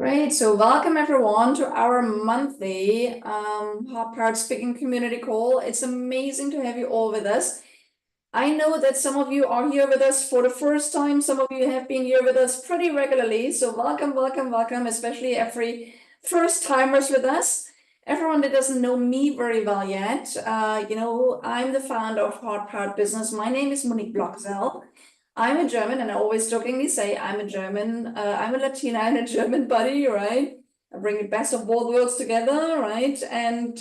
Great. So welcome everyone to our monthly Hot Part Speaking Community Call. It's amazing to have you all with us. I know that some of you are here with us for the first time. Some of you have been here with us pretty regularly. So welcome, especially every first timers with us. Everyone that doesn't know me very well yet, I'm the founder of Hot Part Business. My name is Monique Bloxell. I'm a German, and I always jokingly say I'm a German, I'm a Latina and a German buddy, right? I bring the best of both worlds together, right? And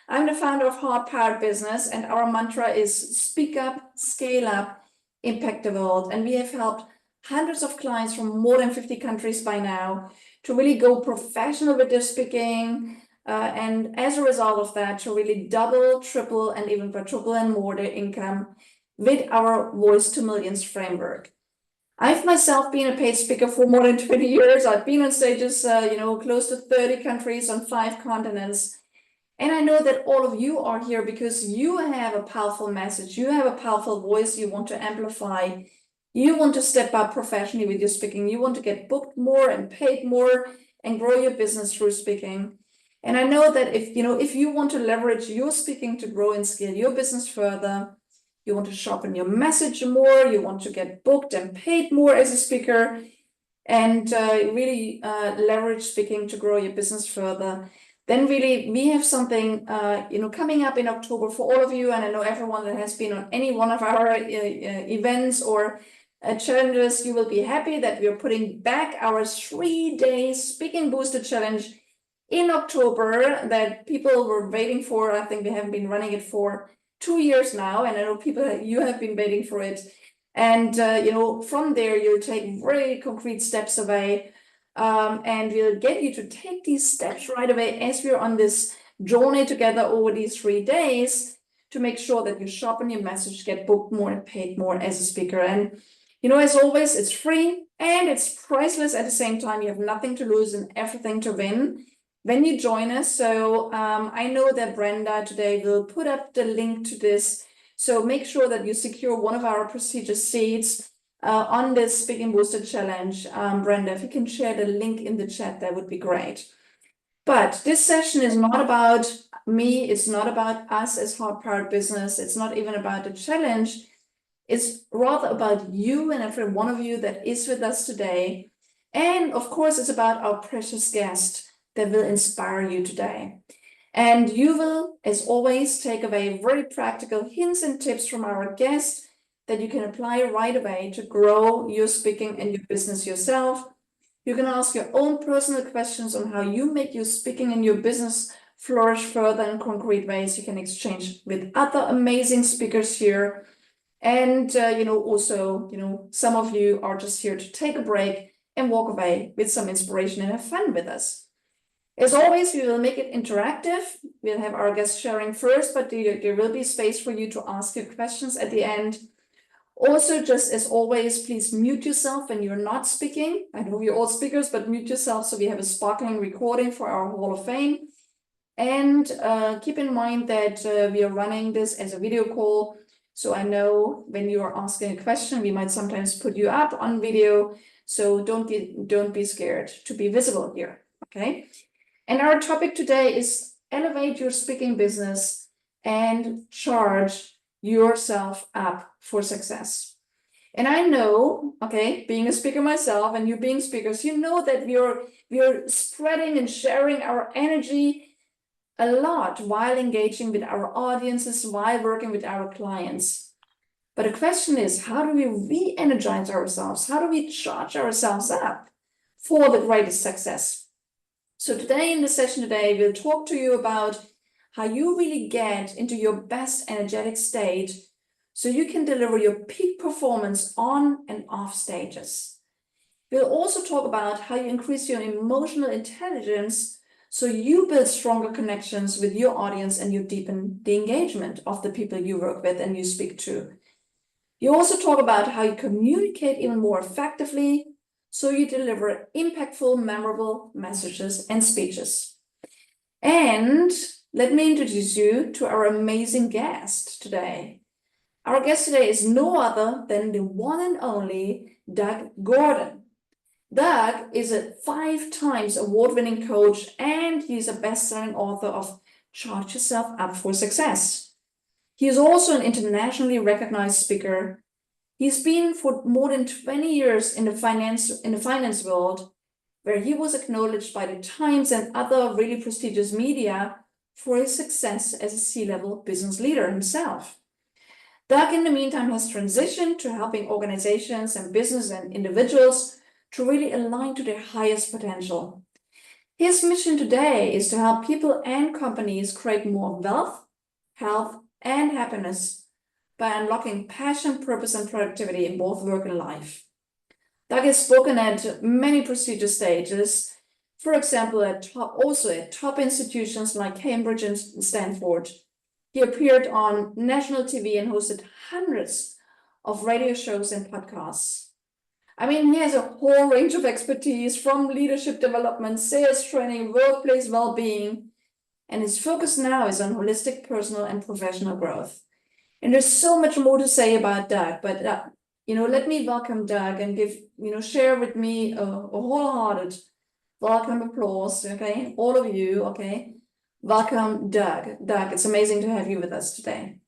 I'm the founder of Hard Powered Business, and our mantra is speak up, scale up, impact the world. And we have helped hundreds of clients from more than 50 countries by now to really go professional with their speaking. And as a result of that, to really double, triple, and even quadruple and more their income with our Voice to Millions framework. I've myself been a paid speaker for more than 20 years. I've been on stages, close to 30 countries on 5 continents. And I know that all of you are here because you have a powerful message. You have a powerful voice you want to amplify. You want to step up professionally with your speaking. You want to get booked more and paid more and grow your business through speaking. And I know that if you want to leverage your speaking to grow and scale your business further, you want to sharpen your message more, you want to get booked and paid more as a speaker, and really leverage speaking to grow your business further, then really we have something coming up in October for all of you. And I know everyone that has been on any one of our events or challenges, you will be happy that we are putting back our 3-day Speaking Booster Challenge in October that people were waiting for. I think we have been running it for 2 years now, and I know you have been waiting for it. And from there you'll take very concrete steps away, and we'll get you to take these steps right away as we're on this journey together over these 3 days to make sure that you sharpen your message, get booked more and paid more as a speaker. And as always, it's free and it's priceless at the same time. You have nothing to lose and everything to win when you join us. So I know that Brenda today will put up the link to this. So make sure that you secure one of our prestigious seats on this Speaking Booster Challenge. Brenda, if you can share the link in the chat, that would be great. But this session is not about me. It's not about us as Hard Powered Business. It's not even about the challenge. It's rather about you and every one of you that is with us today. And of course, it's about our precious guest that will inspire you today. And you will, as always, take away very practical hints and tips from our guest that you can apply right away to grow your speaking and your business yourself. You can ask your own personal questions on how you make your speaking and your business flourish further in concrete ways. You can exchange with other amazing speakers here. And, some of you are just here to take a break and walk away with some inspiration and have fun with us. As always, we will make it interactive. We'll have our guests sharing first, but there will be space for you to ask your questions at the end. Also, just as always, please mute yourself when you're not speaking. I know you're all speakers, but mute yourself so we have a sparkling recording for our Hall of Fame. And keep in mind that we are running this as a video call. So I know when you are asking a question, we might sometimes put you up on video. So don't be scared to be visible here, okay? And our topic today is elevate your speaking business and charge yourself up for success. And I know, okay, being a speaker myself and you being speakers, you know that we're spreading and sharing our energy a lot while engaging with our audiences, while working with our clients. But the question is, how do we re-energize ourselves? How do we charge ourselves up for the greatest success? So today in the session we'll talk to you about how you really get into your best energetic state so you can deliver your peak performance on and off stages. We'll also talk about how you increase your emotional intelligence so you build stronger connections with your audience and you deepen the engagement of the people you work with and you speak to. You also talk about how you communicate even more effectively so you deliver impactful, memorable messages and speeches. And let me introduce you to our amazing guest today. Our guest today is no other than the one and only Doug Gordon. Doug is a 5 times award-winning coach, and he's a best-selling author of Charge Yourself Up for Success. He is also an internationally recognized speaker. He's been for more than 20 years in the finance world, where he was acknowledged by the Times and other really prestigious media for his success as a C-level business leader himself. Doug, in the meantime, has transitioned to helping organizations and business and individuals to really align to their highest potential. His mission today is to help people and companies create more wealth, health, and happiness by unlocking passion, purpose, and productivity in both work and life. Doug has spoken at many prestigious stages, for example, at top institutions like Cambridge and Stanford. He appeared on national TV and hosted hundreds of radio shows and podcasts. I mean, he has a whole range of expertise from leadership development, sales training, workplace well-being, and his focus now is on holistic personal and professional growth. And there's so much more to say about Doug, but let me welcome Doug and share with me a wholehearted welcome applause, okay? All of you, okay? Welcome, Doug. Doug, it's amazing to have you with us today.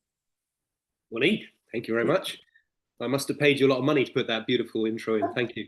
Monique, thank you very much. I must have paid you a lot of money to put that beautiful intro in. Thank you.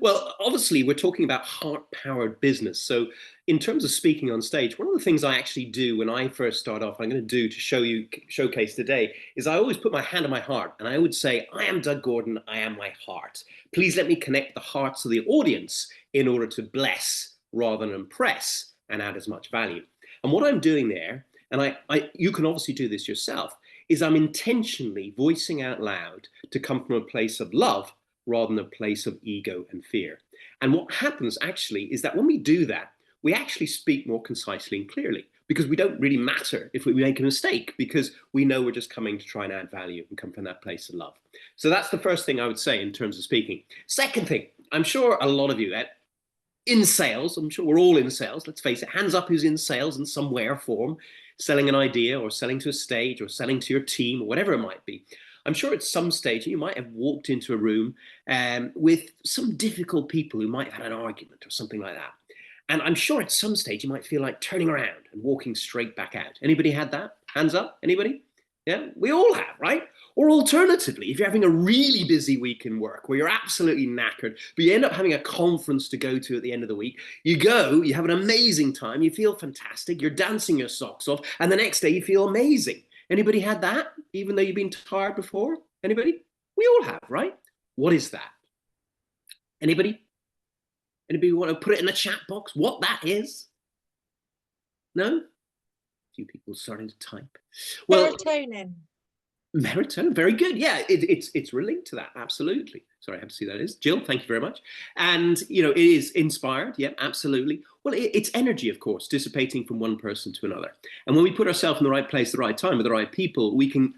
Well, obviously, we're talking about heart-powered business. So in terms of speaking on stage, one of the things I actually do when I first start off, I'm going to do to showcase today, is I always put my hand on my heart and I would say, I am Doug Gordon, I am my heart. Please let me connect the hearts of the audience in order to bless rather than impress and add as much value. And what I'm doing there, and you can obviously do this yourself, is I'm intentionally voicing out loud to come from a place of love rather than a place of ego and fear. And what happens actually is that when we do that, we actually speak more concisely and clearly, because we don't really matter if we make a mistake, because we know we're just coming to try and add value and come from that place of love. So that's the first thing I would say in terms of speaking. Second thing, I'm sure a lot of you in sales, I'm sure we're all in sales, let's face it, hands up who's in sales in some way or form, selling an idea or selling to a stage or selling to your team or whatever it might be. I'm sure at some stage you might have walked into a room with some difficult people who might have had an argument or something like that. And I'm sure at some stage you might feel like turning around and walking straight back out. Anybody had that? Hands up, anybody? Yeah, we all have, right? Or alternatively, if you're having a really busy week in work where you're absolutely knackered, but you end up having a conference to go to at the end of the week, you go, you have an amazing time, you feel fantastic, you're dancing your socks off, and the next day you feel amazing. Anybody had that, even though you've been tired before? Anybody? We all have, right? What is that? Anybody? Anybody want to put it in the chat box what that is? No? A few people starting to type. Well, Melatonin, very good. Yeah, it's related to that, absolutely. Sorry, I have to see that is. Jill, thank you very much. And, it is inspired. Yeah, absolutely. Well, it's energy, of course, dissipating from one person to another. And when we put ourselves in the right place, the right time, with the right people, we can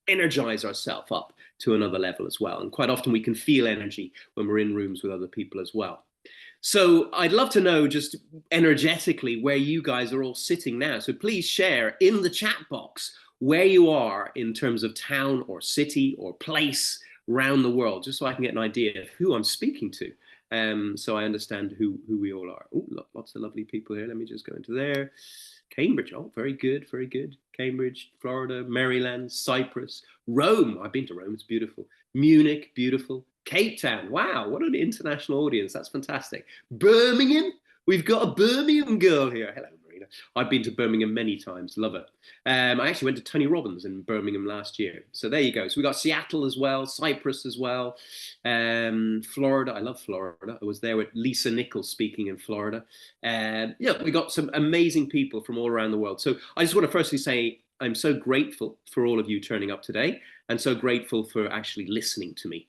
energize ourselves up to another level as well. And quite often we can feel energy when we're in rooms with other people as well. So I'd love to know just energetically where you guys are all sitting now. So please share in the chat box where you are in terms of town or city or place around the world, just so I can get an idea of who I'm speaking to. So I understand who we all are. Oh, lots of lovely people here. Let me just go into there. Cambridge, oh, very good, very good. Cambridge, Florida, Maryland, Cyprus, Rome. I've been to Rome, it's beautiful. Munich, beautiful. Cape Town, wow, what an international audience. That's fantastic. Birmingham, we've got a Birmingham girl here. Hello, Marina. I've been to Birmingham many times, love it. I actually went to Tony Robbins in Birmingham last year. So there you go. So we got Seattle as well, Cyprus as well, Florida. I love Florida. I was there with Lisa Nichols speaking in Florida. We got some amazing people from all around the world. So I just want to firstly say I'm so grateful for all of you turning up today, and so grateful for actually listening to me,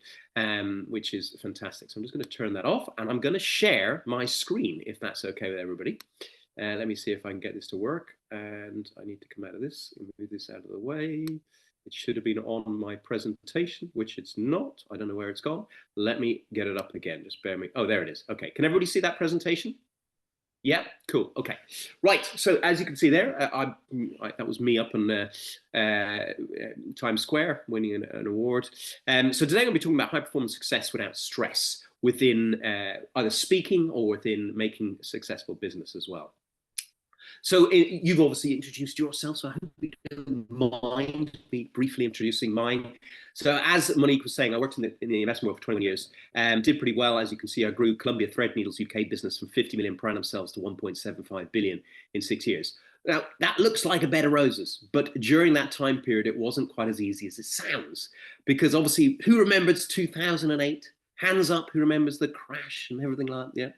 which is fantastic. So I'm just going to turn that off, and I'm going to share my screen, if that's okay with everybody. Let me see if I can get this to work, and I need to come out of this and move this out of the way. It should have been on my presentation, which it's not. I don't know where it's gone. Let me get it up again. Just bear me. Oh, there it is. Okay. Can everybody see that presentation? Yeah, cool. Okay, right. So as you can see there, that was me up on Times Square winning an award. So today I'm going to be talking about high performance success without stress, within either speaking or within making successful business as well. So you've obviously introduced yourself, so I hope you don't mind me briefly introducing mine. So as Monique was saying, I worked in the investment world for 20 years and did pretty well. As you can see, I grew Columbia Threadneedle's UK business from 50 million per annum sales to 1.75 billion in 6 years. Now, that looks like a bed of roses, but during that time period, it wasn't quite as easy as it sounds. Because obviously, who remembers 2008? Hands up, who remembers the crash and everything like that? Yeah.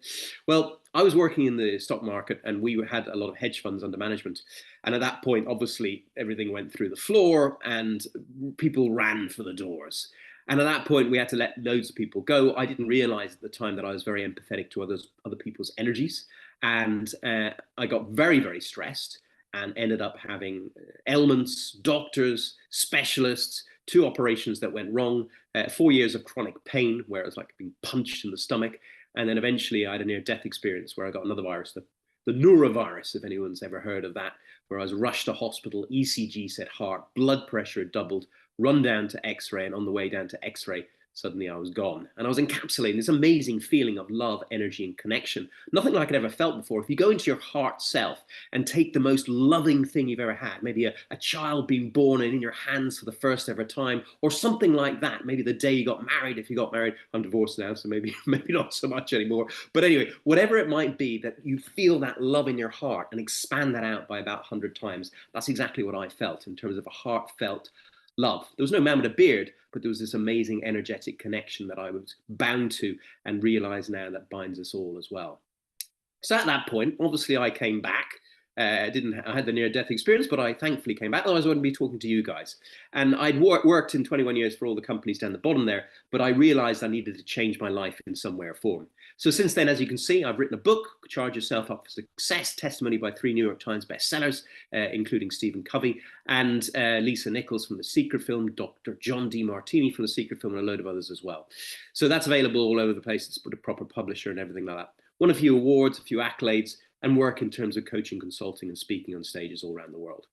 Well, I was working in the stock market and we had a lot of hedge funds under management. And at that point, obviously, everything went through the floor and people ran for the doors. And at that point, we had to let loads of people go. I didn't realize at the time that I was very empathetic to other people's energies. And I got very, very stressed and ended up having ailments, doctors, specialists, 2 operations that went wrong, 4 years of chronic pain where it was like being punched in the stomach. And then eventually I had a near-death experience where I got another virus, the neurovirus, if anyone's ever heard of that, where I was rushed to hospital, ECG said heart, blood pressure had doubled, run down to X-ray, and on the way down to X-ray, suddenly I was gone. And I was encapsulating this amazing feeling of love, energy, and connection. Nothing like I'd ever felt before. If you go into your heart self and take the most loving thing you've ever had, maybe a child being born and in your hands for the first ever time, or something like that, maybe the day you got married, if you got married. I'm divorced now, so maybe not so much anymore. But anyway, whatever it might be, that you feel that love in your heart and expand that out by about 100 times. That's exactly what I felt in terms of a heartfelt love. There was no man with a beard, but there was this amazing energetic connection that I was bound to and realize now that binds us all as well. So at that point, obviously I came back. I had the near-death experience, but I thankfully came back. Otherwise, I wouldn't be talking to you guys. And I'd worked in 21 years for all the companies down the bottom there, but I realized I needed to change my life in some way or form. So since then, as you can see, I've written a book, Charge Yourself Up for Success, testimony by 3 New York Times bestsellers, including Stephen Covey, and Lisa Nichols from The Secret Film, Dr. John DeMartini from The Secret Film, and a load of others as well. So that's available all over the place. It's with a proper publisher and everything like that. Won a few awards, a few accolades, and work in terms of coaching, consulting, and speaking on stages all around the world.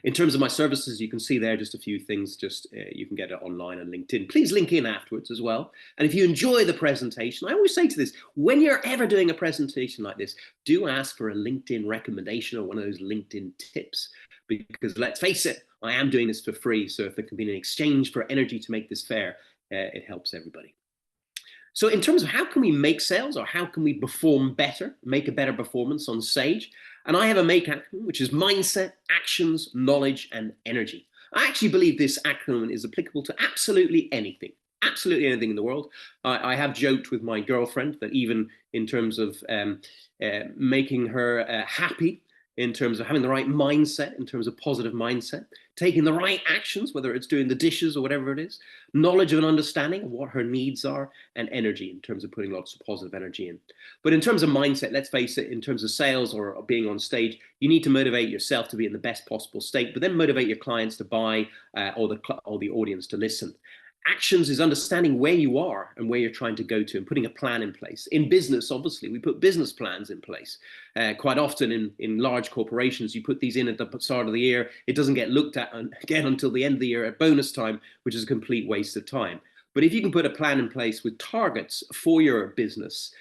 In terms of my services, you can see there just a few things, you can get it online on LinkedIn. Please link in afterwards as well. And if you enjoy the presentation, I always say to this, when you're ever doing a presentation like this, do ask for a LinkedIn recommendation or one of those LinkedIn tips, because let's face it, I am doing this for free. So if there can be an exchange for energy to make this fair, it helps everybody. So in terms of how can we make sales or how can we perform better, make a better performance on stage? And I have a MAKE acronym, which is mindset, actions, knowledge, and energy. I actually believe this acronym is applicable to absolutely anything in the world. I have joked with my girlfriend that even in terms of making her happy, in terms of having the right mindset, in terms of positive mindset, taking the right actions, whether it's doing the dishes or whatever it is, knowledge of and understanding of what her needs are, and energy in terms of putting lots of positive energy in. But in terms of mindset, let's face it, in terms of sales or being on stage, you need to motivate yourself to be in the best possible state, but then motivate your clients to buy or the audience to listen. Actions is understanding where you are and where you're trying to go to and putting a plan in place. In business, obviously, we put business plans in place. Quite often in large corporations, you put these in at the start of the year. It doesn't get looked at again until the end of the year at bonus time, which is a complete waste of time. But if you can put a plan in place with targets for your business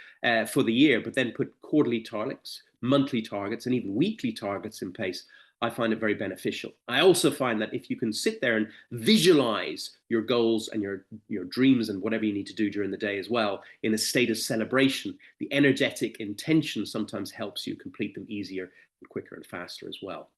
for the year, but then put quarterly targets, monthly targets, and even weekly targets in place, I find it very beneficial. I also find that if you can sit there and visualize your goals and your dreams and whatever you need to do during the day as well in a state of celebration, the energetic intention sometimes helps you complete them easier and quicker and faster as well.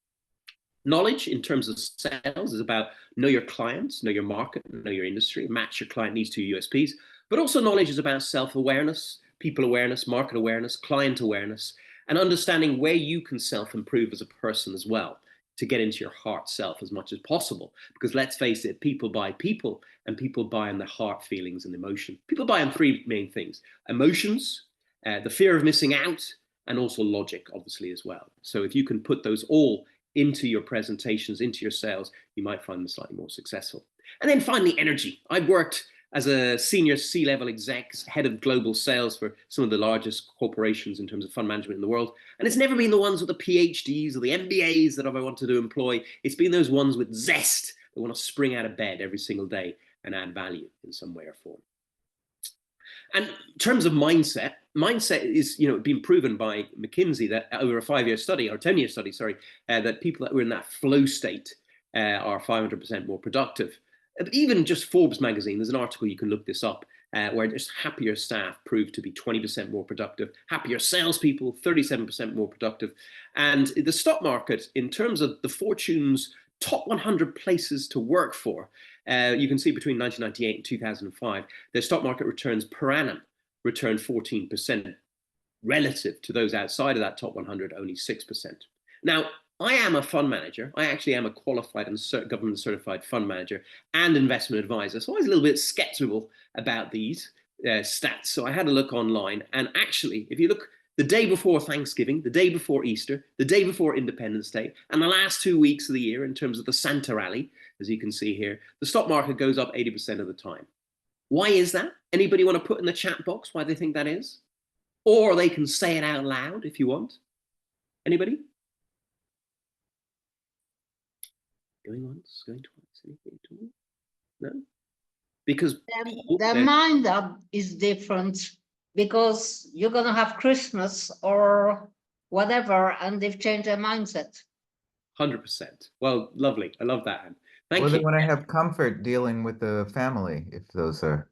Knowledge in terms of sales is about know your clients, know your market, know your industry, match your client needs to your USPs. But also knowledge is about self-awareness, people awareness, market awareness, client awareness, and understanding where you can self-improve as a person as well to get into your heart self as much as possible. Because let's face it, people buy people and people buy on their heart feelings and emotion. People buy on 3 main things: emotions, the fear of missing out, and also logic, obviously, as well. So if you can put those all into your presentations, into your sales, you might find them slightly more successful. And then finally, energy. I've worked as a senior C-level exec, head of global sales for some of the largest corporations in terms of fund management in the world. And it's never been the ones with the PhDs or the MBAs that I've wanted to employ. It's been those ones with zest that want to spring out of bed every single day and add value in some way or form. And in terms of mindset, mindset is, been proven by McKinsey that over a 5-year study or 10-year study, sorry, that people that were in that flow state are 500% more productive. But even just Forbes magazine, there's an article, you can look this up, where just happier staff proved to be 20% more productive, happier salespeople, 37% more productive. And the stock market, in terms of the Fortune's top 100 places to work for, you can see between 1998 and 2005, their stock market returns per annum returned 14%, relative to those outside of that top 100, only 6%. Now, I am a fund manager. I actually am a qualified and government certified fund manager and investment advisor. So I was a little bit skeptical about these stats. So I had a look online. And actually, if you look the day before Thanksgiving, the day before Easter, the day before Independence Day, and the last 2 weeks of the year in terms of the Santa rally, as you can see here, the stock market goes up 80% of the time. Why is that? Anybody want to put in the chat box why they think that is? Or they can say it out loud if you want. Anybody? Going once, going twice, anything at all? No? Because the mind is different, because you're going to have Christmas or whatever, and they've changed their mindset. 100%. Well, lovely. I love that, Anne. Thank you. They want to have comfort dealing with the family, if those are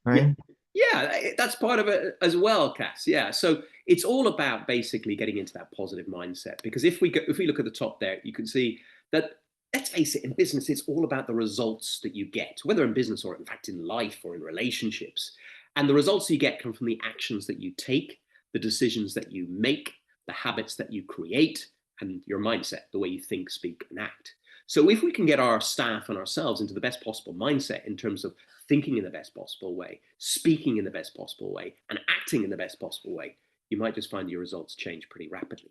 right. Yeah, that's part of it as well, Cass. Yeah, so it's all about basically getting into that positive mindset. Because if we look at the top there, you can see that, let's face it, in business, it's all about the results that you get, whether in business or in fact in life or in relationships. And the results you get come from the actions that you take, the decisions that you make, the habits that you create, and your mindset, the way you think, speak, and act. So if we can get our staff and ourselves into the best possible mindset in terms of thinking in the best possible way, speaking in the best possible way, and acting in the best possible way, you might just find your results change pretty rapidly.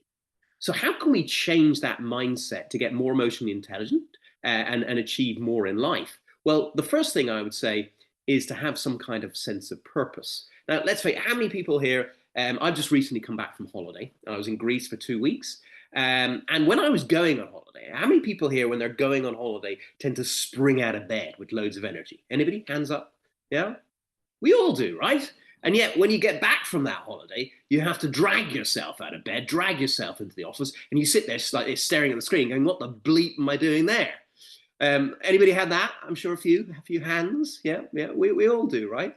So how can we change that mindset to get more emotionally intelligent and achieve more in life? Well, the first thing I would say is to have some kind of sense of purpose. Now, let's say, how many people here, I've just recently come back from holiday. I was in Greece for 2 weeks. And when I was going on holiday, how many people here, when they're going on holiday, tend to spring out of bed with loads of energy? Anybody? Hands up? Yeah? We all do, right? And yet, when you get back from that holiday, you have to drag yourself out of bed, drag yourself into the office, and you sit there staring at the screen going, what the bleep am I doing there? Anybody had that? I'm sure a few hands. Yeah, we all do, right?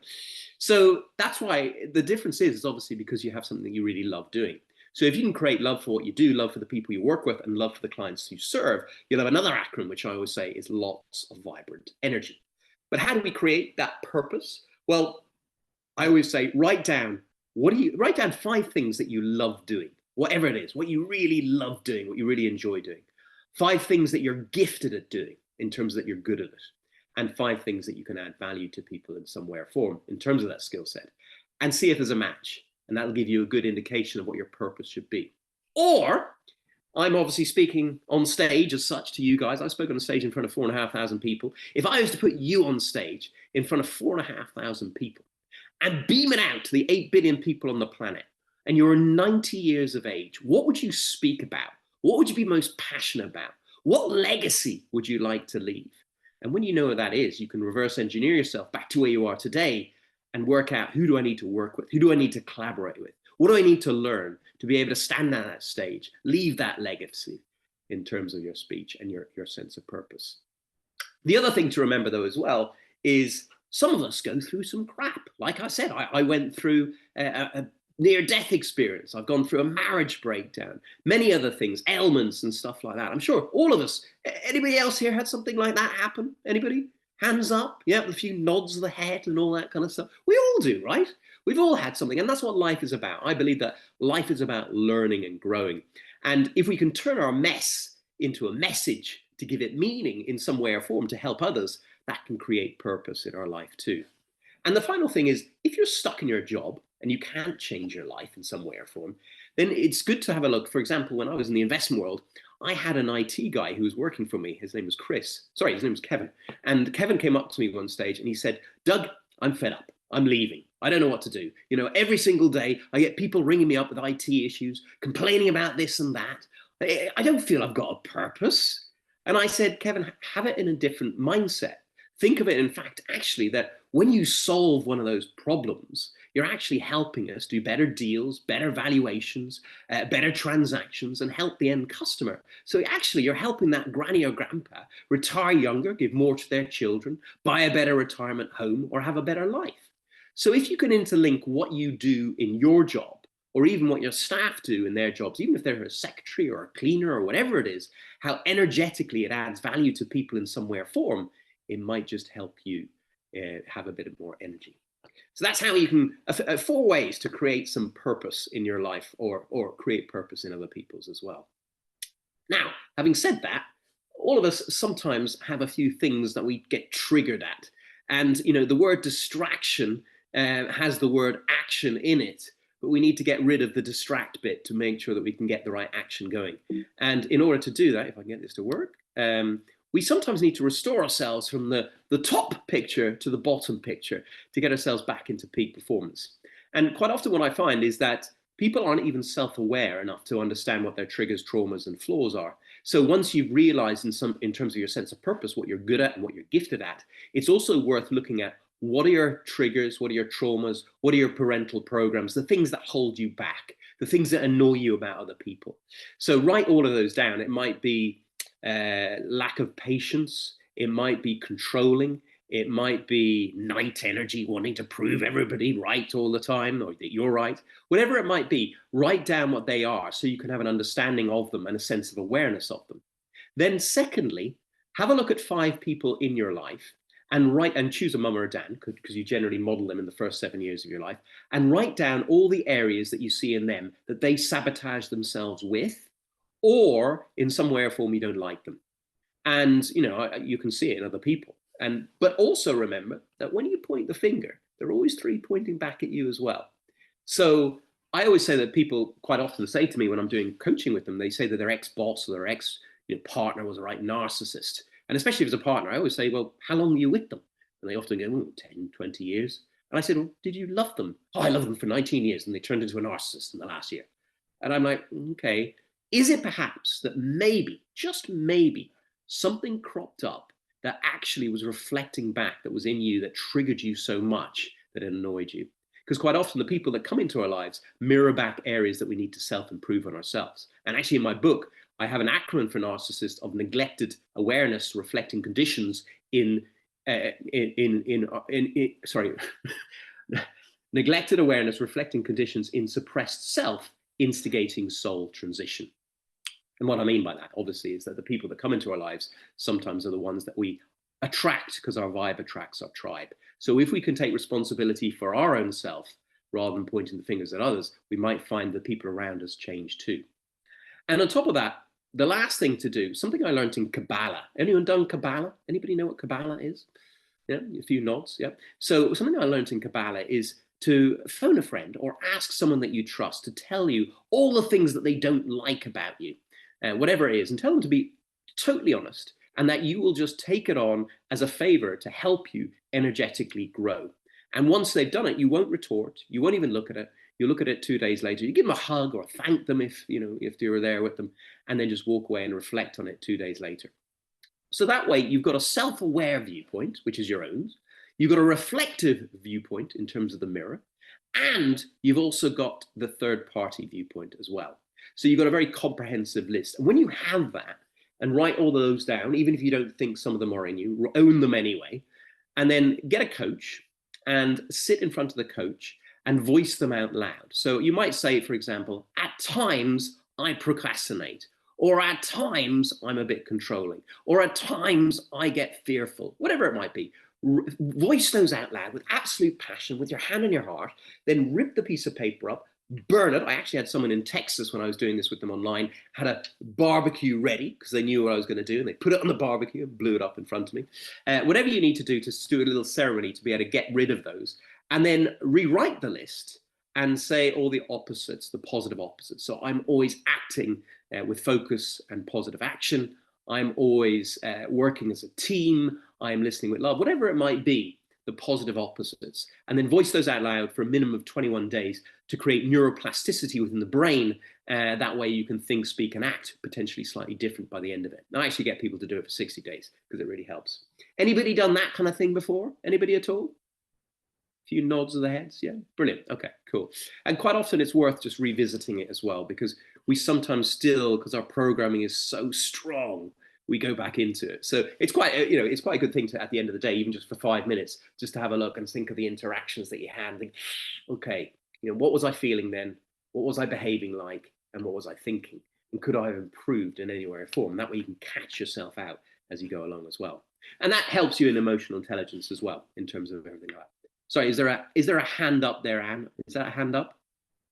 So that's why the difference is obviously because you have something you really love doing. So if you can create love for what you do, love for the people you work with, and love for the clients you serve, you'll have another acronym, which I always say is lots of vibrant energy. But how do we create that purpose? Well, I always say, write down 5 things that you love doing, whatever it is, what you really love doing, what you really enjoy doing. 5 things that you're gifted at doing in terms that you're good at it. And 5 things that you can add value to people in some way or form in terms of that skill set. And see if there's a match. And that'll give you a good indication of what your purpose should be. Or, I'm obviously speaking on stage as such to you guys. I've spoken on stage in front of 4,500 people. If I was to put you on stage in front of 4,500 people and beam it out to the 8 billion people on the planet, and you're 90 years of age, what would you speak about? What would you be most passionate about? What legacy would you like to leave? And when you know what that is, you can reverse engineer yourself back to where you are today and work out, who do I need to work with? Who do I need to collaborate with? What do I need to learn to be able to stand on that stage, leave that legacy in terms of your speech and your sense of purpose? The other thing to remember, though, as well, is some of us go through some crap. Like I said, I went through a near-death experience. I've gone through a marriage breakdown, many other things, ailments and stuff like that. I'm sure all of us, anybody else here had something like that happen? Anybody? Hands up, yeah, a few nods of the head and all that kind of stuff. We all do, right? We've all had something, and that's what life is about. I believe that life is about learning and growing. And if we can turn our mess into a message to give it meaning in some way or form to help others, that can create purpose in our life too. And the final thing is, if you're stuck in your job and you can't change your life in some way or form, then it's good to have a look. For example, when I was in the investment world, I had an IT guy who was working for me. His name was his name was Kevin. And Kevin came up to me one stage and he said, Doug, I'm fed up. I'm leaving. I don't know what to do. You know, every single day I get people ringing me up with IT issues, complaining about this and that. I don't feel I've got a purpose. And I said, Kevin, have it in a different mindset. Think of it, in fact, actually, that when you solve one of those problems, you're actually helping us do better deals, better valuations, better transactions, and help the end customer. So actually, you're helping that granny or grandpa retire younger, give more to their children, buy a better retirement home, or have a better life. So if you can interlink what you do in your job, or even what your staff do in their jobs, even if they're a secretary or a cleaner or whatever it is, how energetically it adds value to people in some way or form, it might just help you have a bit of more energy. So that's how you can, 4 ways to create some purpose in your life, or create purpose in other people's as well. Now, having said that, all of us sometimes have a few things that we get triggered at. And, you know, the word distraction has the word action in it, but we need to get rid of the distract bit to make sure that we can get the right action going. And in order to do that, if I can get this to work, we sometimes need to restore ourselves from the top picture to the bottom picture to get ourselves back into peak performance. And quite often what I find is that people aren't even self-aware enough to understand what their triggers, traumas, and flaws are. So once you've realized in terms of your sense of purpose, what you're good at and what you're gifted at, it's also worth looking at what are your triggers, what are your traumas, what are your parental programs, the things that hold you back, the things that annoy you about other people. So write all of those down. It might be lack of patience, it might be controlling, it might be night energy, wanting to prove everybody right all the time, or that you're right. Whatever it might be, write down what they are so you can have an understanding of them and a sense of awareness of them. Then secondly, have a look at 5 people in your life and choose a mum or a dad, because you generally model them in the first 7 years of your life, and write down all the areas that you see in them that they sabotage themselves with, or in some way or form you don't like them. And you know, you can see it in other people. But also remember that when you point the finger, there are always 3 pointing back at you as well. So I always say that people quite often say to me when I'm doing coaching with them, they say that their ex-boss or their ex-partner was a right narcissist. And especially if it's a partner, I always say, well, how long were you with them? And they often go, 10, 20 years. And I said, well, did you love them? Oh, I loved them for 19 years. And they turned into a narcissist in the last year. And I'm like, okay, is it perhaps that maybe, just maybe, something cropped up that actually was reflecting back, that was in you, that triggered you so much that it annoyed you? Because quite often the people that come into our lives mirror back areas that we need to self-improve on ourselves. And actually in my book, I have an acronym for narcissist of neglected awareness reflecting conditions neglected awareness reflecting conditions in suppressed self, instigating soul transition. And what I mean by that, obviously, is that the people that come into our lives sometimes are the ones that we attract because our vibe attracts our tribe. So if we can take responsibility for our own self rather than pointing the fingers at others, we might find the people around us change too. And on top of that, the last thing to do, something I learned in Kabbalah. Anyone done Kabbalah? Anybody know what Kabbalah is? Yeah, a few nods. Yeah. So something I learned in Kabbalah is to phone a friend or ask someone that you trust to tell you all the things that they don't like about you, whatever it is, and tell them to be totally honest, and that you will just take it on as a favor to help you energetically grow. And once they've done it, you won't retort. You won't even look at it. You look at it 2 days later. You give them a hug or thank them if you were there with them, and then just walk away and reflect on it 2 days later. So that way, you've got a self-aware viewpoint, which is your own. You've got a reflective viewpoint in terms of the mirror, and you've also got the third-party viewpoint as well. So you've got a very comprehensive list. And when you have that, and write all those down, even if you don't think some of them are in you, own them anyway, and then get a coach and sit in front of the coach and voice them out loud. So you might say, for example, at times I procrastinate, or at times I'm a bit controlling, or at times I get fearful, whatever it might be. Voice those out loud with absolute passion, with your hand on your heart, then rip the piece of paper up, burn it. I actually had someone in Texas when I was doing this with them online, had a barbecue ready because they knew what I was going to do, and they put it on the barbecue and blew it up in front of me. Whatever you need to do a little ceremony to be able to get rid of those, and then rewrite the list and say all the opposites, the positive opposites. So I'm always acting with focus and positive action. I'm always working as a team. I'm listening with love, whatever it might be, the positive opposites, and then voice those out loud for a minimum of 21 days to create neuroplasticity within the brain. That way you can think, speak, and act potentially slightly different by the end of it. And I actually get people to do it for 60 days because it really helps. Anybody done that kind of thing before? Anybody at all? Few nods of the heads. Yeah, brilliant. Okay, cool. And quite often it's worth just revisiting it as well, because we sometimes still, because our programming is so strong, we go back into it. So it's quite, it's quite a good thing to, at the end of the day, even just for 5 minutes, just to have a look and think of the interactions that you had and think, okay, what was I feeling then? What was I behaving like? And what was I thinking? And could I have improved in any way or form? That way you can catch yourself out as you go along as well. And that helps you in emotional intelligence as well, in terms of everything like that. Sorry, is there a hand up there, Anne? Is that a hand up?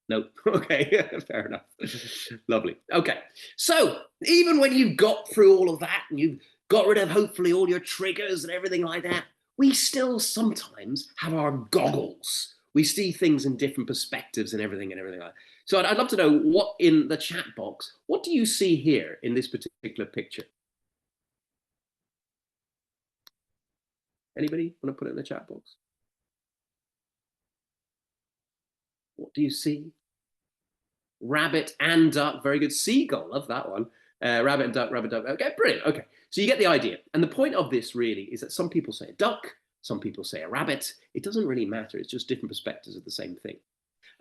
No. Okay, fair enough. Lovely. Okay, so even when you've got through all of that and you've got rid of hopefully all your triggers and everything like that, we still sometimes have our goggles. We see things in different perspectives and everything like that. So I'd love to know, what in the chat box, what do you see here in this particular picture? Anybody want to put it in the chat box? What do you see? Rabbit and duck, very good. Seagull, love that one. Rabbit and duck, rabbit, duck. Okay, brilliant. Okay, so you get the idea. And the point of this really is that some people say a duck, some people say a rabbit. It doesn't really matter. It's just different perspectives of the same thing.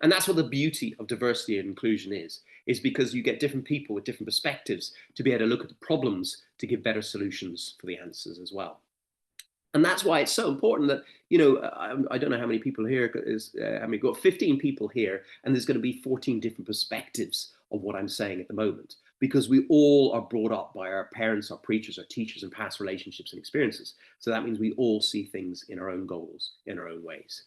And that's what the beauty of diversity and inclusion is because you get different people with different perspectives to be able to look at the problems to give better solutions for the answers as well. And that's why it's so important that, I don't know how many people here is, we've got 15 people here, and there's going to be 14 different perspectives of what I'm saying at the moment, because we all are brought up by our parents, our preachers, our teachers, and past relationships and experiences. So that means we all see things in our own goals, in our own ways.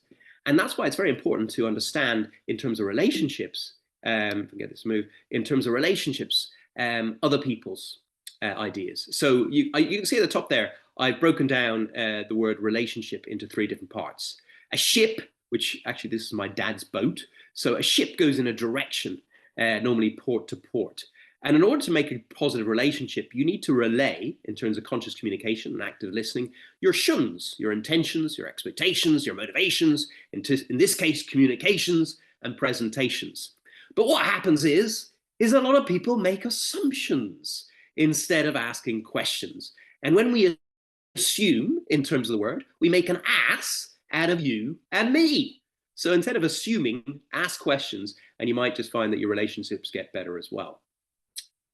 And that's why it's very important to understand in terms of relationships, forget this move, in terms of relationships, other people's ideas. So you can see at the top there, I've broken down the word relationship into 3 different parts. A ship, which actually this is my dad's boat. So a ship goes in a direction, normally port to port. And in order to make a positive relationship, you need to relay, in terms of conscious communication and active listening, your shuns, your intentions, your expectations, your motivations, in this case, communications and presentations. But what happens is a lot of people make assumptions instead of asking questions. And when we assume, in terms of the word, we make an ass out of you and me. So instead of assuming, ask questions, and you might just find that your relationships get better as well.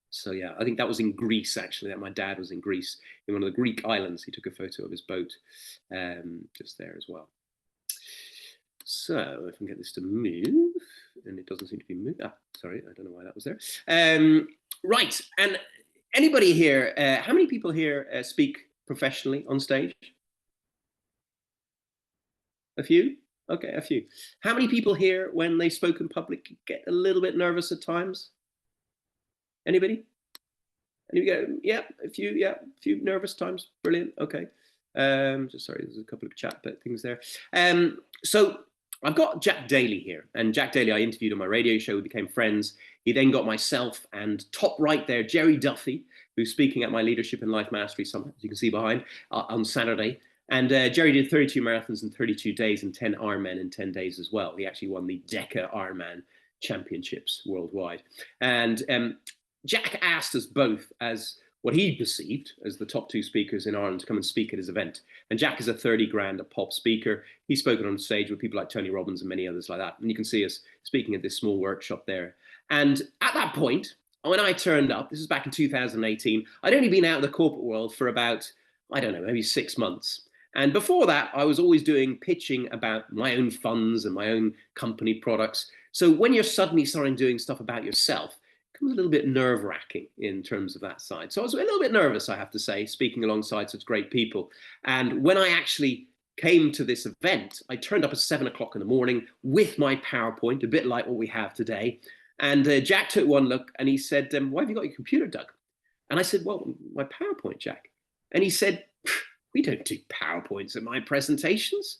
So yeah, I think that was in Greece, actually, that my dad was in Greece, in one of the Greek islands. He took a photo of his boat just there as well. So if I can get this to move, and it doesn't seem to be moving. Sorry, I don't know why that was there. Right, and anybody here, how many people here speak professionally on stage? A few? Okay, a few. How many people here, when they spoke in public, get a little bit nervous at times? Anybody? Anybody? Yeah, a few nervous times. Brilliant. Okay. Just sorry, there's a couple of chat things there. So I've got Jack Daly here, and Jack Daly I interviewed on my radio show. We became friends. He then got myself, and top right there, Jerry Duffy, who's speaking at my Leadership and Life Mastery Summit, as you can see behind, on Saturday. And Jerry did 32 marathons in 32 days and 10 Ironman in 10 days as well. He actually won the DECA Ironman Championships worldwide. And Jack asked us both, as what he perceived as the top 2 speakers in Ireland, to come and speak at his event. And Jack is a 30 grand a pop speaker. He's spoken on stage with people like Tony Robbins and many others like that. And you can see us speaking at this small workshop there. And at that point, when I turned up, this is back in 2018, I'd only been out of the corporate world for about, I don't know, maybe 6 months. And before that, I was always doing pitching about my own funds and my own company products. So when you're suddenly starting doing stuff about yourself, it becomes a little bit nerve-wracking in terms of that side. So I was a little bit nervous, I have to say, speaking alongside such great people. And when I actually came to this event, I turned up at 7 o'clock in the morning with my PowerPoint, a bit like what we have today. And Jack took one look and he said, why have you got your computer, Doug? And I said, well, my PowerPoint, Jack. And he said, we don't do PowerPoints at my presentations.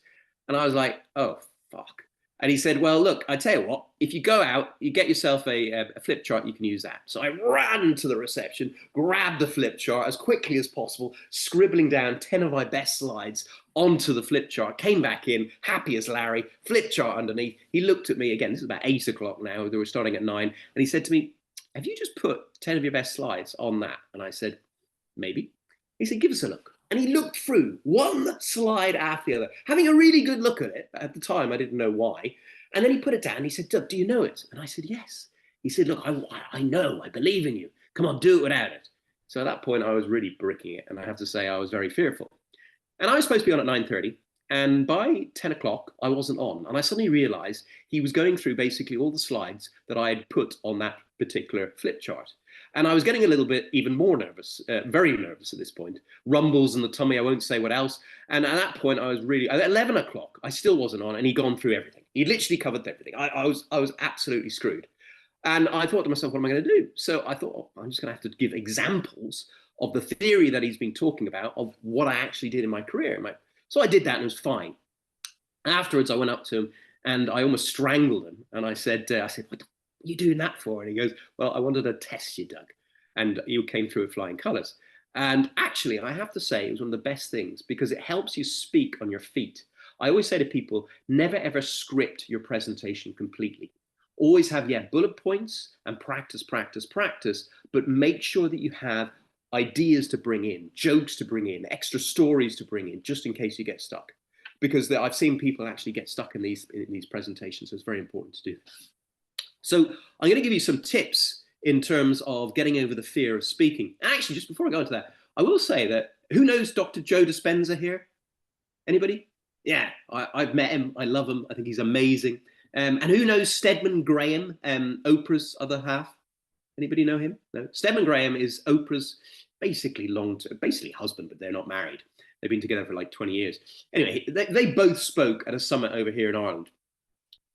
And I was like, oh, fuck. And he said, well, look, I tell you what, if you go out, you get yourself a flip chart, you can use that. So I ran to the reception, grabbed the flip chart as quickly as possible, scribbling down 10 of my best slides onto the flip chart, came back in, happy as Larry, flip chart underneath. He looked at me again, this is about 8 o'clock now, they were starting at 9, and he said to me, have you just put 10 of your best slides on that? And I said, maybe. He said, give us a look. And he looked through one slide after the other, having a really good look at it. At the time, I didn't know why. And then he put it down. He said, Doug, do you know it? And I said, yes. He said, look, I know, I believe in you. Come on, do it without it. So at that point, I was really bricking it. And I have to say, I was very fearful. And I was supposed to be on at 9:30. And by 10 o'clock, I wasn't on. And I suddenly realized he was going through basically all the slides that I had put on that particular flip chart. And I was getting a little bit even more nervous, very nervous at this point. Rumbles in the tummy, I won't say what else. And at that point, I was really, at 11 o'clock, I still wasn't on, and he'd gone through everything. He literally covered everything. I was absolutely screwed. And I thought to myself, what am I going to do? So I thought, oh, I'm just going to have to give examples of the theory that he's been talking about, of what I actually did in my career. So I did that, and it was fine. Afterwards, I went up to him, and I almost strangled him. And I said, what are you doing that for? And he goes, well, I wanted to test you, Doug. And you came through with flying colors. And actually, I have to say, it was one of the best things, because it helps you speak on your feet. I always say to people, never ever script your presentation completely. Always have, bullet points and practice, but make sure that you have ideas to bring in, jokes to bring in, extra stories to bring in, just in case you get stuck. Because I've seen people actually get stuck in these presentations, so it's very important to do this. So I'm going to give you some tips in terms of getting over the fear of speaking. Actually, just before I go into that, I will say that, who knows Dr. Joe Dispenza here? Anybody? Yeah, I've met him. I love him. I think he's amazing. And who knows Stedman Graham, Oprah's other half? Anybody know him? No. Stedman Graham is Oprah's basically husband, but they're not married. They've been together for like 20 years. Anyway, they both spoke at a summit over here in Ireland.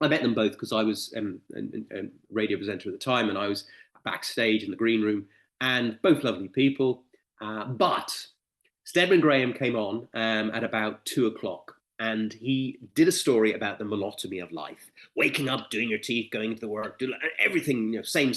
I met them both because I was a radio presenter at the time, and I was backstage in the green room, and both lovely people. But Stedman Graham came on at about 2 o'clock, and he did a story about the monotony of life, waking up, doing your teeth, going to work, everything, same.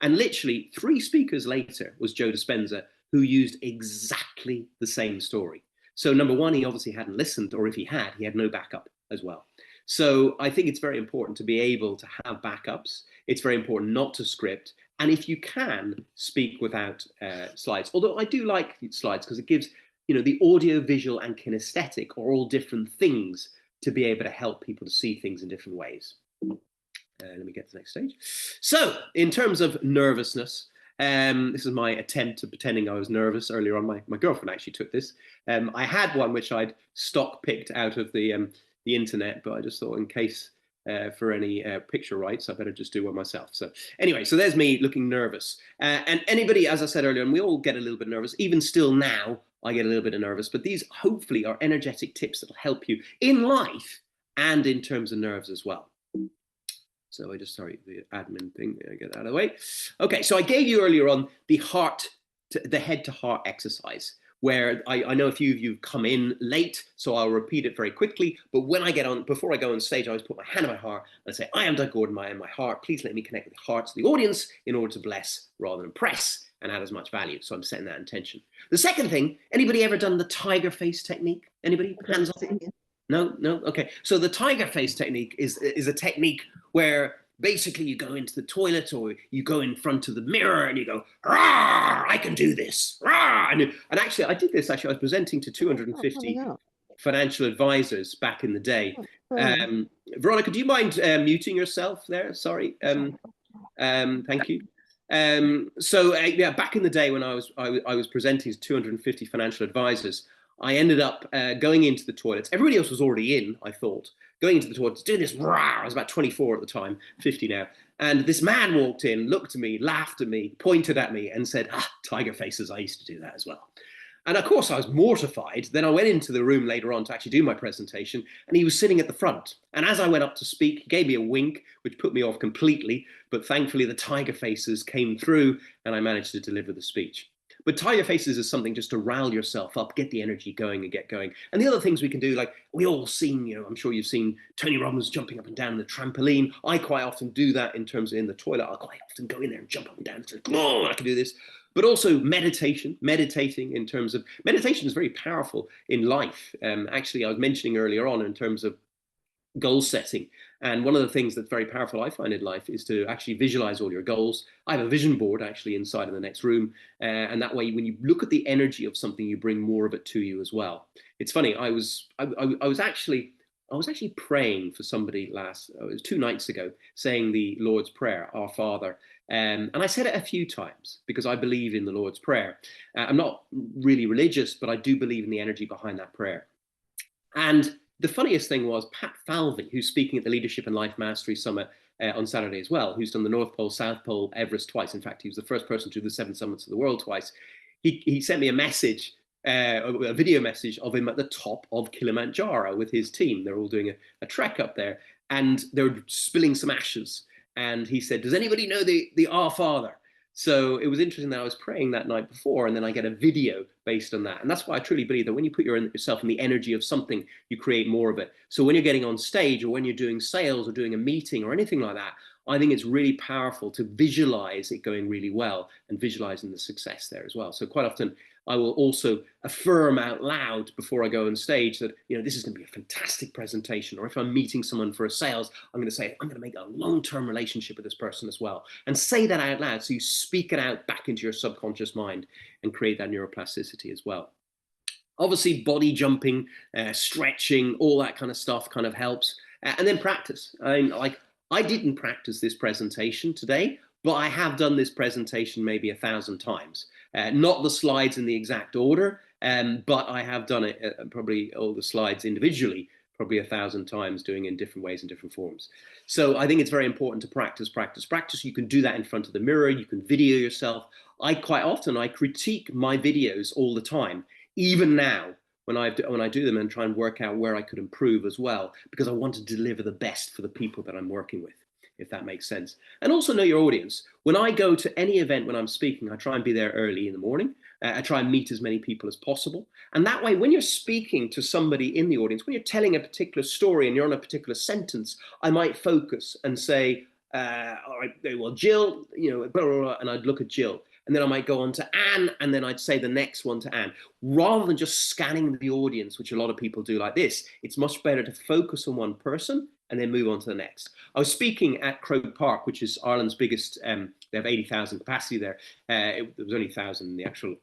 And literally 3 speakers later was Joe Dispenza, who used exactly the same story. So number one, he obviously hadn't listened, or if he had no backup as well. So I think it's very important to be able to have backups. It's very important not to script. And if you can, speak without slides. Although I do like slides, because it gives, the audio, visual, and kinesthetic are all different things to be able to help people to see things in different ways. Let me get to the next stage. So in terms of nervousness, this is my attempt at pretending I was nervous earlier on. My girlfriend actually took this. I had one which I'd stock picked out of the internet, but I just thought in case for any picture rights, I better just do one myself. So anyway, so there's me looking nervous. And anybody, as I said earlier, and we all get a little bit nervous, even still now, I get a little bit nervous, but these hopefully are energetic tips that will help you in life and in terms of nerves as well. So the admin thing, get that out of the way. Okay, so I gave you earlier on the head to heart exercise, where I know a few of you have come in late, so I'll repeat it very quickly. But before I go on stage, I always put my hand on my heart and say, I am Doug Gordon, I am my heart. Please let me connect with the hearts of the audience in order to bless rather than impress and add as much value. So I'm setting that intention. The second thing, anybody ever done the tiger face technique? Anybody? Hands up? No? Okay. So the tiger face technique is a technique where basically you go into the toilet or you go in front of the mirror and you go, "Rah, I can do this. Rah." And actually, I did this. Actually, I was presenting to 250 financial advisors back in the day. Veronica, do you mind muting yourself there? Sorry. Thank you. Back in the day when I was presenting to 250 financial advisors, I ended up going into the toilets. Everybody else was already in, I thought. Going into the toilets, doing this, rah, I was about 24 at the time, 50 now. And this man walked in, looked at me, laughed at me, pointed at me and said, tiger faces, I used to do that as well. And of course I was mortified. Then I went into the room later on to actually do my presentation, and he was sitting at the front. And as I went up to speak, he gave me a wink, which put me off completely. But thankfully the tiger faces came through and I managed to deliver the speech. But tiger faces is something just to rile yourself up, get the energy going and get going. And the other things we can do, like we all seen, I'm sure you've seen Tony Robbins jumping up and down the trampoline. I quite often do that in terms of in the toilet. I quite often go in there and jump up and down and say, oh, I can do this. But also meditating in terms of, meditation is very powerful in life. Actually, I was mentioning earlier on in terms of goal setting. And one of the things that's very powerful, I find, in life is to actually visualize all your goals. I have a vision board actually inside in the next room. And that way, when you look at the energy of something, you bring more of it to you as well. It's funny, I was actually praying for somebody it was 2 nights ago, saying the Lord's Prayer, Our Father. And I said it a few times because I believe in the Lord's Prayer. I'm not really religious, but I do believe in the energy behind that prayer. And the funniest thing was Pat Falvey, who's speaking at the Leadership and Life Mastery Summit on Saturday as well, who's done the North Pole, South Pole, Everest twice. In fact, he was the first person to do the 7 summits of the world twice. He sent me a message, a video message of him at the top of Kilimanjaro with his team. They're all doing a trek up there, and they're spilling some ashes. And he said, does anybody know the Our Father? So it was interesting that I was praying that night before, and then I get a video based on that. And that's why I truly believe that when you put yourself in the energy of something, you create more of it. So when you're getting on stage, or when you're doing sales or doing a meeting or anything like that, I think it's really powerful to visualize it going really well and visualizing the success there as well. So quite often I will also affirm out loud before I go on stage that, this is going to be a fantastic presentation. Or if I'm meeting someone for a sales, I'm going to say, I'm going to make a long-term relationship with this person as well. And say that out loud. So you speak it out back into your subconscious mind and create that neuroplasticity as well. Obviously, body jumping, stretching, all that kind of stuff kind of helps. And then practice. I didn't practice this presentation today, but I have done this presentation maybe 1,000 times. Not the slides in the exact order, but I have done it, probably all the slides individually, probably 1,000 times, doing it in different ways and different forms. So I think it's very important to practice, practice, practice. You can do that in front of the mirror. You can video yourself. Quite often I critique my videos all the time, even now when I do them, and try and work out where I could improve as well, because I want to deliver the best for the people that I'm working with, if that makes sense. And also know your audience. When I go to any event when I'm speaking, I try and be there early in the morning. I try and meet as many people as possible. And that way, when you're speaking to somebody in the audience, when you're telling a particular story and you're on a particular sentence, I might focus and say, all right, well, Jill, blah, blah, blah, and I'd look at Jill. And then I might go on to Anne, and then I'd say the next one to Anne. Rather than just scanning the audience, which a lot of people do like this, it's much better to focus on one person and then move on to the next. I was speaking at Croke Park, which is Ireland's biggest, they have 80,000 capacity there. There was only 1,000 in the actual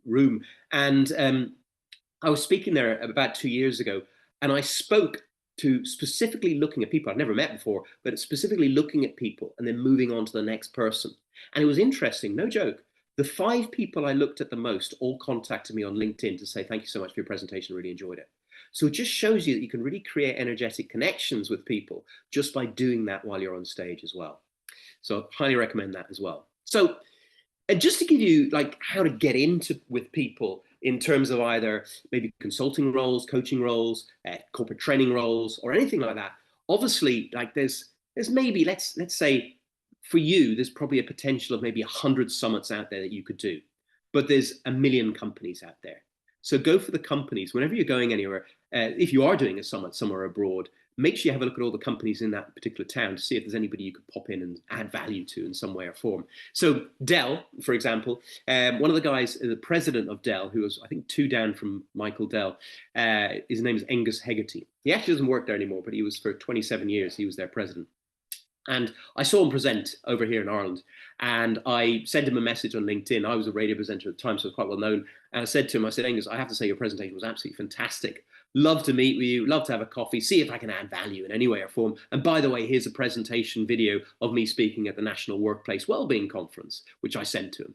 room. And I was speaking there about 2 years ago, and I spoke to specifically looking at people I'd never met before, but specifically looking at people and then moving on to the next person. And it was interesting, no joke. The 5 people I looked at the most all contacted me on LinkedIn to say, thank you so much for your presentation, really enjoyed it. So it just shows you that you can really create energetic connections with people just by doing that while you're on stage as well. So I highly recommend that as well. So just to give you how to get into with people in terms of either maybe consulting roles, coaching roles, corporate training roles, or anything like that. Obviously, there's maybe, let's say for you, there's probably a potential of maybe 100 summits out there that you could do, but there's 1 million companies out there. So go for the companies whenever you're going anywhere. If you are doing a summit somewhere abroad, make sure you have a look at all the companies in that particular town to see if there's anybody you could pop in and add value to in some way or form. So Dell, for example, one of the guys, the president of Dell, who was, I think, 2 down from Michael Dell, his name is Angus Hegarty. He actually doesn't work there anymore, but he was for 27 years, he was their president. And I saw him present over here in Ireland, and I sent him a message on LinkedIn. I was a radio presenter at the time, so I was quite well known. And I said to him, Angus, I have to say your presentation was absolutely fantastic. Love to meet with you, love to have a coffee, see if I can add value in any way or form. And by the way, here's a presentation video of me speaking at the National Workplace Wellbeing Conference, which I sent to him.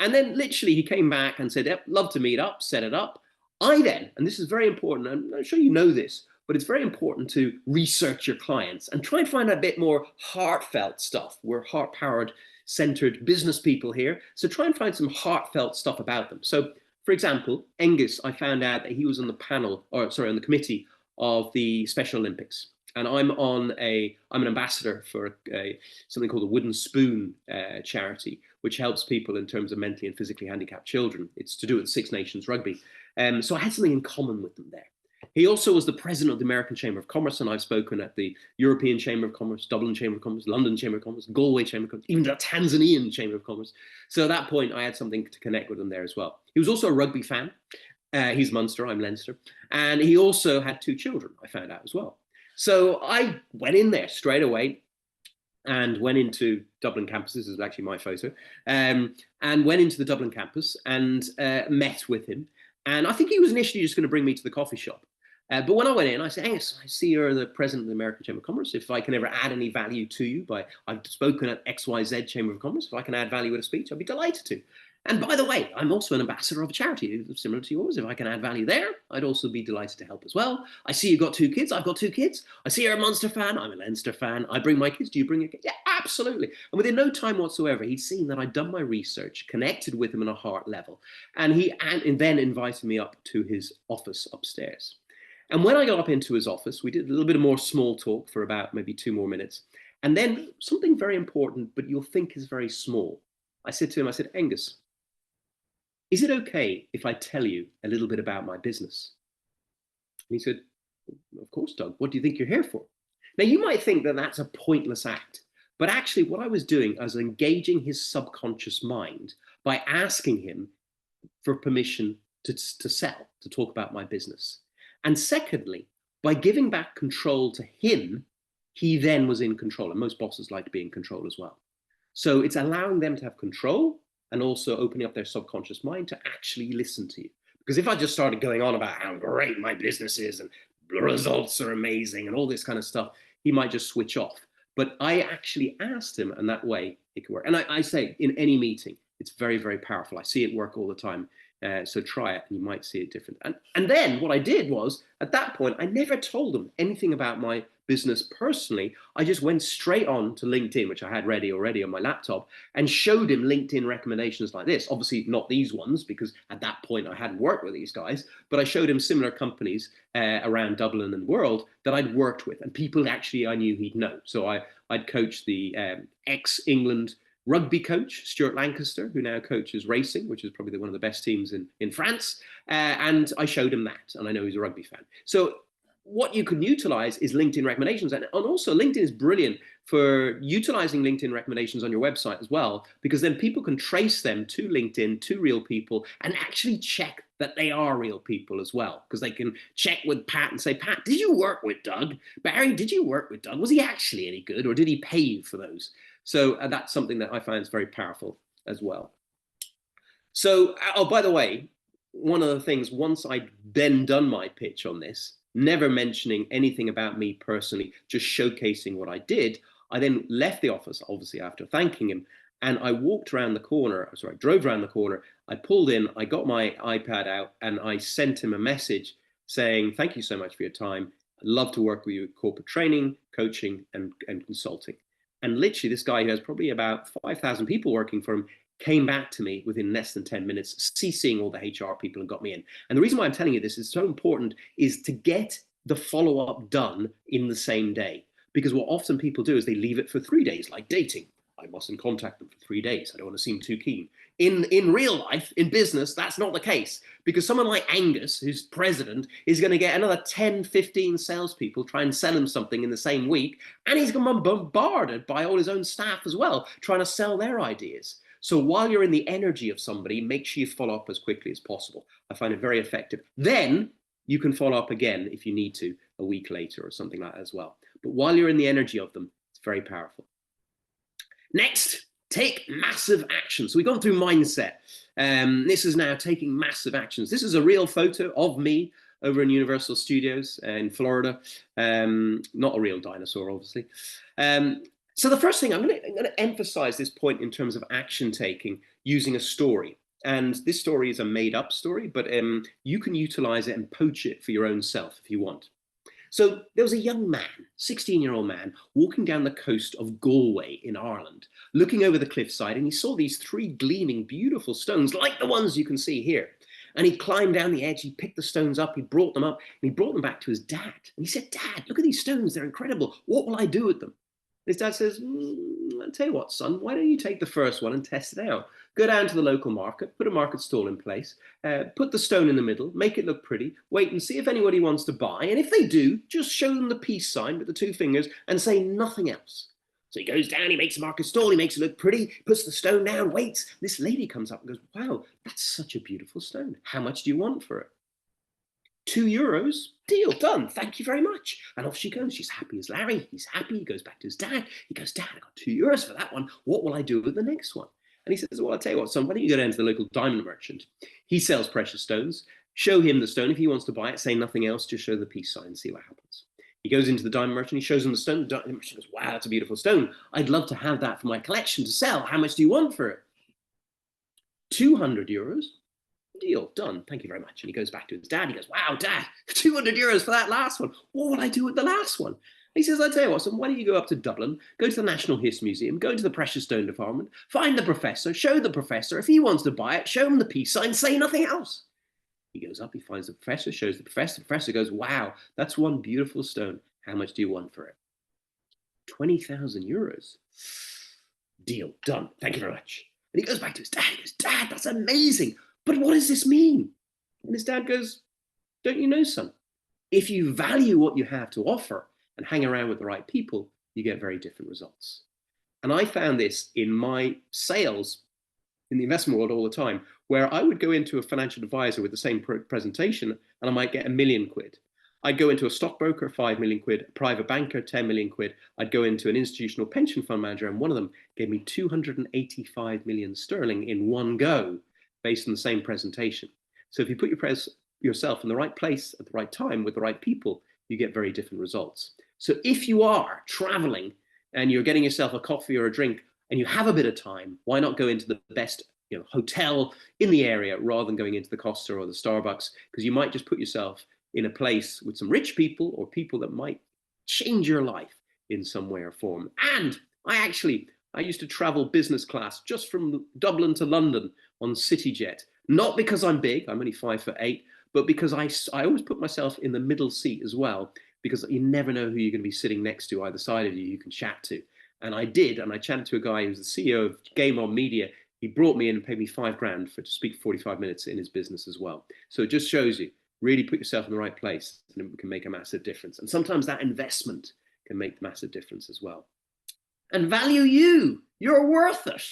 And then literally he came back and said, yep, love to meet up, set it up. I then, and this is very important, I'm sure you know this, but it's very important to research your clients and try and find a bit more heartfelt stuff. We're heart-powered, centered business people here. So try and find some heartfelt stuff about them. So for example, Angus, I found out that he was on the on the committee of the Special Olympics. And I'm an ambassador for something called the Wooden Spoon charity, which helps people in terms of mentally and physically handicapped children. It's to do with Six Nations rugby. So I had something in common with them there. He also was the president of the American Chamber of Commerce, and I've spoken at the European Chamber of Commerce, Dublin Chamber of Commerce, London Chamber of Commerce, Galway Chamber of Commerce, even the Tanzanian Chamber of Commerce. So at that point, I had something to connect with him there as well. He was also a rugby fan. He's Munster, I'm Leinster. And he also had 2 children, I found out as well. So I went in there straight away and went into Dublin campus. This is actually my photo. And went into the Dublin campus and met with him. And I think he was initially just going to bring me to the coffee shop. But when I went in, I said, Angus, I see you're the president of the American Chamber of Commerce. If I can ever add any value to you I've spoken at XYZ Chamber of Commerce. If I can add value with a speech, I'd be delighted to. And by the way, I'm also an ambassador of a charity similar to yours. If I can add value there, I'd also be delighted to help as well. I see you've got 2 kids. I've got 2 kids. I see you're a Munster fan. I'm a Leinster fan. I bring my kids. Do you bring your kids? Yeah, absolutely. And within no time whatsoever, he'd seen that I'd done my research, connected with him on a heart level. And he then invited me up to his office upstairs. And when I got up into his office, we did a little bit more small talk for about maybe 2 more minutes. And then something very important, but you'll think is very small. I said to him, I said, Angus, is it okay if I tell you a little bit about my business? And he said, of course, Doug. What do you think you're here for? Now, you might think that that's a pointless act, but actually what I was doing, I was engaging his subconscious mind by asking him for permission to sell, to talk about my business. And secondly, by giving back control to him, he then was in control. And most bosses like to be in control as well. So it's allowing them to have control and also opening up their subconscious mind to actually listen to you. Because if I just started going on about how great my business is and the results are amazing and all this kind of stuff, he might just switch off. But I actually asked him, and that way it can work. And I say in any meeting, it's very, very powerful. I see it work all the time. So try it and you might see it different. And then what I did was, at that point, I never told them anything about my business personally. I just went straight on to LinkedIn, which I had ready already on my laptop, and showed him LinkedIn recommendations like this. Obviously not these ones, because at that point I hadn't worked with these guys, but I showed him similar companies around Dublin and the world that I'd worked with, and people actually I knew he'd know. So I'd coached the ex-England rugby coach, Stuart Lancaster, who now coaches racing, which is probably one of the best teams in France. And I showed him that, and I know he's a rugby fan. So what you can utilize is LinkedIn recommendations. And also LinkedIn is brilliant for utilizing LinkedIn recommendations on your website as well, because then people can trace them to LinkedIn, to real people, and actually check that they are real people as well. Because they can check with Pat and say, Pat, did you work with Doug? Barry, did you work with Doug? Was he actually any good, or did he pay you for those? So that's something that I find is very powerful as well. So, oh, by the way, one of the things, once I'd then done my pitch on this, never mentioning anything about me personally, just showcasing what I did, I then left the office, obviously after thanking him, and I walked around the corner, sorry, I drove around the corner, I pulled in, I got my iPad out, and I sent him a message saying, thank you so much for your time. I'd love to work with you with corporate training, coaching, and consulting. And literally this guy who has probably about 5,000 people working for him came back to me within less than 10 minutes, CCing all the HR people, and got me in. And the reason why I'm telling you this is so important is to get the follow-up done in the same day. Because what often people do is they leave it for 3 days, like dating. I mustn't contact them for 3 days. I don't want to seem too keen. In real life, in business, that's not the case, because someone like Angus, who's president, is going to get another 10, 15 salespeople try and sell him something in the same week, and he's going to be bombarded by all his own staff as well, trying to sell their ideas. So while you're in the energy of somebody, make sure you follow up as quickly as possible. I find it very effective. Then you can follow up again if you need to a week later or something like that as well. But while you're in the energy of them, it's very powerful. Next, take massive action. So we've gone through mindset. This is now taking massive actions. This is a real photo of me over in Universal Studios in Florida. Not a real dinosaur, obviously. So the first thing, I'm going to emphasize this point in terms of action taking using a story. And this story is a made up story, but you can utilize it and poach it for your own self if you want. So there was a young man, 16-year-old man, walking down the coast of Galway in Ireland, looking over the cliffside, and he saw these 3 gleaming, beautiful stones, like the ones you can see here. And he climbed down the edge, he picked the stones up, he brought them up, and he brought them back to his dad. And he said, Dad, look at these stones, they're incredible. What will I do with them? His dad says, I'll tell you what, son, why don't you take the first one and test it out? Go down to the local market, put a market stall in place, put the stone in the middle, make it look pretty, wait and see if anybody wants to buy. And if they do, just show them the peace sign with the 2 fingers and say nothing else. So he goes down, he makes a market stall, he makes it look pretty, puts the stone down, waits. This lady comes up and goes, wow, that's such a beautiful stone. How much do you want for it? €2, deal done, thank you very much. And off she goes. She's happy as Larry. He's happy. He goes back to his dad. He goes, Dad, I got €2 for that one. What will I do with the next one? And he says, well, I'll tell you what, son, why don't you go down to the local diamond merchant? He sells precious stones. Show him the stone. If he wants to buy it, say nothing else, just show the peace sign and see what happens. He goes into the diamond merchant, he shows him the stone. The diamond merchant goes, wow, that's a beautiful stone. I'd love to have that for my collection to sell. How much do you want for it? €200. Deal, done. Thank you very much. And he goes back to his dad. He goes, wow, Dad, €200 for that last one. What will I do with the last one? He says, I'll tell you what, son, why don't you go up to Dublin, go to the National History Museum, go to the Precious Stone Department, find the professor, show the professor. If he wants to buy it, show him the peace sign, say nothing else. He goes up, he finds the professor, shows the professor. The professor goes, wow, that's one beautiful stone. How much do you want for it? €20,000. Deal, done. Thank you very much. And he goes back to his dad. He goes, Dad, that's amazing. But what does this mean? And his dad goes, don't you know, son? If you value what you have to offer and hang around with the right people, you get very different results. And I found this in my sales in the investment world all the time, where I would go into a financial advisor with the same presentation and I might get £1 million. I'd go into a stockbroker, 5 million quid, a private banker, 10 million quid. I'd go into an institutional pension fund manager, and one of them gave me 285 million sterling in one go, based on the same presentation. So if you put yourself in the right place at the right time with the right people, you get very different results. So if you are traveling and you're getting yourself a coffee or a drink and you have a bit of time, why not go into the best hotel in the area rather than going into the Costa or the Starbucks? Because you might just put yourself in a place with some rich people or people that might change your life in some way or form. And I used to travel business class just from Dublin to London on CityJet, not because I'm big, I'm only 5'8", but because I always put myself in the middle seat as well, because you never know who you're going to be sitting next to either side of you can chat to. And I did, and I chatted to a guy who's the CEO of Game On Media. He brought me in and paid me £5,000 to speak 45 minutes in his business as well. So it just shows you, really put yourself in the right place and it can make a massive difference. And sometimes that investment can make the massive difference as well. And value you, you're worth it.